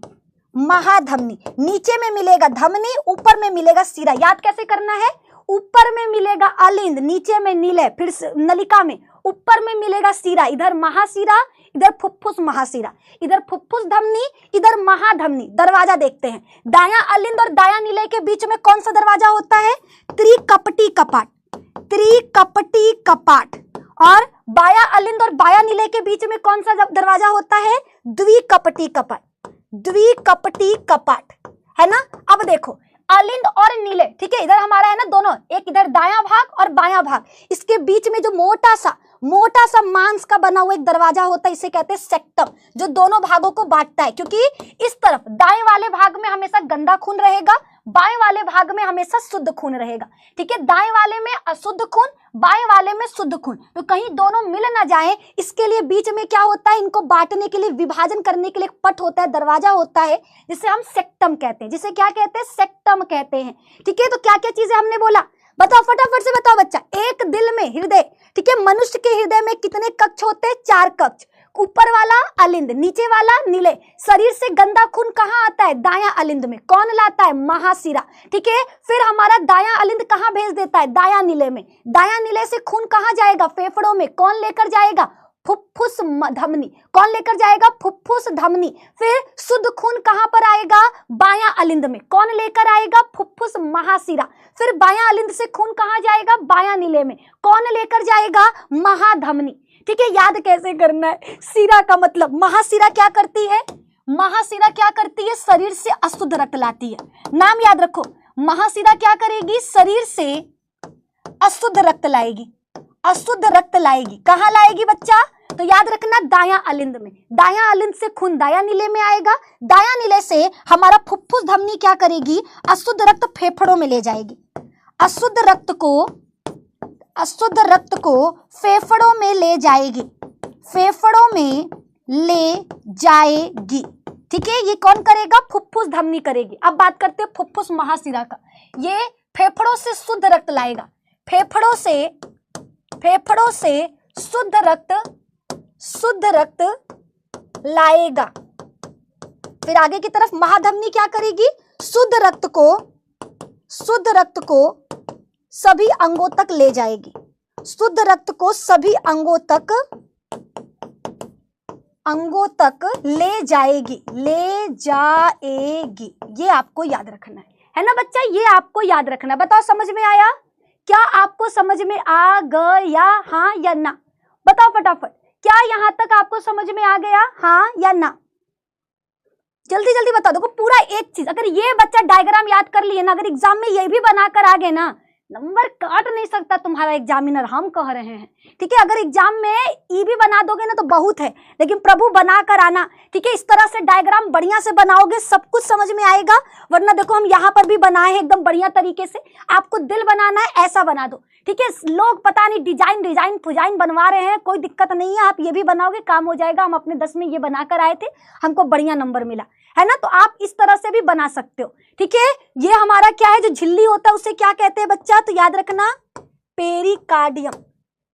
महाधमनी। नीचे में मिलेगा धमनी, ऊपर में मिलेगा सीरा। याद कैसे करना है, ऊपर में मिलेगा अलिंद, नीचे में नीले, फिर नलिका में ऊपर में मिलेगा सीरा, इधर महासीरा, इधर फुफ्फुस महासीरा, इधर फुफ्फुस धमनी, इधर महाधमनी। दरवाजा देखते हैं, दायां अलिंद और दायां नीले के बीच में कौन सा दरवाजा होता है, त्रिकपटी कपाट, त्रिकपटी कपाट। और बायां अलिंद और बायां नीले के बीच में कौन सा दरवाजा होता है, द्विकपटी कपाट, द्विकपटी कपाट, है ना। अब देखो अलिंद और नीले, ठीक है, इधर हमारा है ना दोनों, एक इधर दायां भाग और बायां भाग, इसके बीच में जो मोटा सा मांस का बना हुआ एक दरवाजा होता है, इसे कहते हैं सेक्टम, जो दोनों भागों को बांटता है। क्योंकि इस तरफ दाएं वाले भाग में हमेशा गंदा खून रहेगा, बाएं वाले भाग में हमेशा शुद्ध खून रहेगा। ठीक है, दाएं वाले में अशुद्ध खून, बाएं वाले में शुद्ध खून, तो कहीं दोनों मिल ना जाए, इसके लिए बीच में क्या होता है, इनको बांटने के लिए, विभाजन करने के लिए एक पट होता है, दरवाजा होता है, जिसे हम सेक्टम कहते हैं, जिसे क्या कहते हैं, सेक्टम कहते हैं। ठीक है, तो क्या क्या चीजें हमने बोला, बताओ फटाफट से बताओ बच्चा। एक दिल में हृदय, ठीक है, मनुष्य के हृदय में कितने कक्ष होते हैं, 4 कक्ष। ऊपर वाला अलिंद, नीचे वाला नीले। शरीर से गंदा खून कहाँ आता है, दायां अलिंद में। कौन लाता है, महासीरा। ठीक है, फिर हमारा दायां अलिंद कहाँ भेज देता है, दायां नीले में। दायां नीले से खून कहाँ जाएगा, फेफड़ों में। कौन लेकर जाएगा, फुफ्फुस धमनी। कौन लेकर जाएगा, फुफ्फुस धमनी। फिर शुद्ध खून कहां पर आएगा, बायां अलिंद में। कौन लेकर आएगा, फुफ्फुस महासीरा। फिर बायां अलिंद से खून कहां जाएगा, बायां नीले में। कौन लेकर जाएगा, महाधमनी। ठीक है, याद कैसे करना है, सीरा का मतलब, महासीरा क्या करती है, महासीरा क्या करती है, शरीर से अशुद्ध रक्त लाती है। नाम याद रखो, महासीरा क्या करेगी, शरीर से अशुद्ध रक्त लाएगी, अशुद्ध रक्त लाएगी। कहां लाएगी बच्चा, तो याद रखना दायां अलिंद में। दायां अलिंद से खून दायां नीले में आएगा, दायां नीले से हमारा फुफ्फुस धमनी क्या करेगी, अशुद्ध रक्त फेफड़ों में ले जाएगी। अशुद्ध रक्त को फेफड़ों में ले जाएगी, फेफड़ों में ले जाएगी। ठीक है, ये कौन करेगा, फुफ्फुस धमनी करेगी। अब बात करते हैं फुफ्फुस महासीरा का। ये फेफड़ों से शुद्ध रक्त लाएगा, फेफड़ों से शुद्ध रक्त लाएगा। फिर आगे की तरफ महाधमनी क्या करेगी, शुद्ध रक्त को सभी अंगों तक ले जाएगी, शुद्ध रक्त को सभी अंगों तक ले जाएगी, ये आपको याद रखना है ना बच्चा, ये आपको याद रखना है। बताओ समझ में आया, क्या आपको समझ में आ गया, हाँ या ना, बताओ फटाफट। क्या यहां तक आपको समझ में आ गया, हाँ या ना, जल्दी जल्दी बता दो। पूरा एक चीज, अगर ये बच्चा डायग्राम याद कर लिए ना, अगर एग्जाम में ये भी बनाकर आ गए ना, नंबर काट नहीं सकता तुम्हारा एग्जामिनर, हम कह रहे हैं। ठीक है, अगर एग्जाम में ई भी बना दोगे ना तो बहुत है, लेकिन प्रभु बना कर आना। ठीक है, इस तरह से डायग्राम बढ़िया से बनाओगे, सब कुछ समझ में आएगा। वरना देखो हम यहाँ पर भी बनाए हैं एकदम बढ़िया तरीके से। आपको दिल बनाना है, ऐसा बना दो। ठीक है, लोग पता नहीं डिजाइन फुजाइन बनवा रहे हैं, कोई दिक्कत नहीं है, आप ये भी बनाओगे, काम हो जाएगा। हम अपने 10 में ये बनाकर आए थे, हमको बढ़िया नंबर मिला है ना। तो आप इस तरह से भी बना सकते हो। ठीक है, ये हमारा क्या है, जो झिल्ली होता है उसे क्या कहते हैं बच्चा, तो याद रखना पेरिकार्डियम,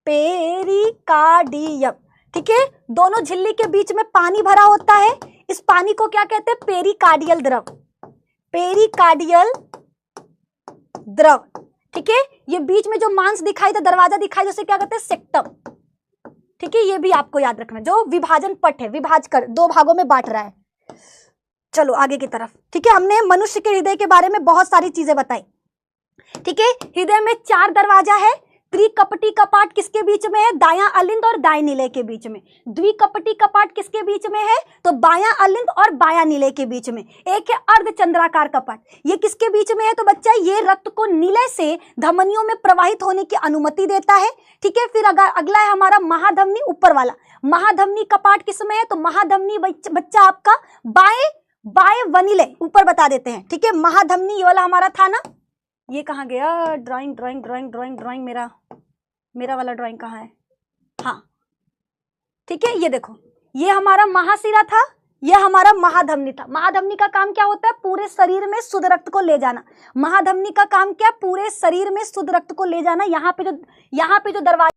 पेरिकार्डियम। ठीक है, दोनों झिल्ली के बीच में पानी भरा होता है, इस पानी को क्या कहते हैं, पेरिकार्डियल द्रव, पेरिकार्डियल द्रव। ठीक है, ये बीच में जो मांस दिखाई दे, दरवाजा दिखाई दे, उसे क्या कहते हैं, सेक्टम। ठीक है, ये भी आपको याद रखना, जो विभाजन पट है, विभाज कर 2 भागों में बांट रहा है। चलो आगे की तरफ। ठीक है, हमने मनुष्य के हृदय के बारे में बहुत सारी चीजें बताई। ठीक है, हृदय में 4 दरवाजा है। त्रिकपटी कपाट किसके बीच में है, दायां अलिंद और दाएं निलय के बीच में। द्विकपटी कपाट किसके बीच में है, तो बायां अलिंद और बायां निलय के बीच में। एक है अर्धचंद्राकार कपाट, ये किसके बीच में है, तो बच्चा ये रक्त को निलय से धमनियों में प्रवाहित होने की अनुमति देता है। ठीक है, फिर अगला है हमारा महाधमनी, ऊपर वाला। महाधमनी कपाट किसमें है, तो महाधमनी बच्चा आपका बाएं वनिलय, ऊपर बता देते हैं। ठीक है, महाधमनी ये वाला हमारा था ना, ये कहाँ गया, ड्राइंग मेरा वाला ड्राइंग कहाँ है, हाँ। ठीक है, ये देखो, ये हमारा महाशिरा था, ये हमारा महाधमनी था। महाधमनी का काम क्या होता है, पूरे शरीर में शुद्ध रक्त को ले जाना। महाधमनी का काम क्या, पूरे शरीर में शुद्ध रक्त को ले जाना। यहाँ पे जो दरवाजा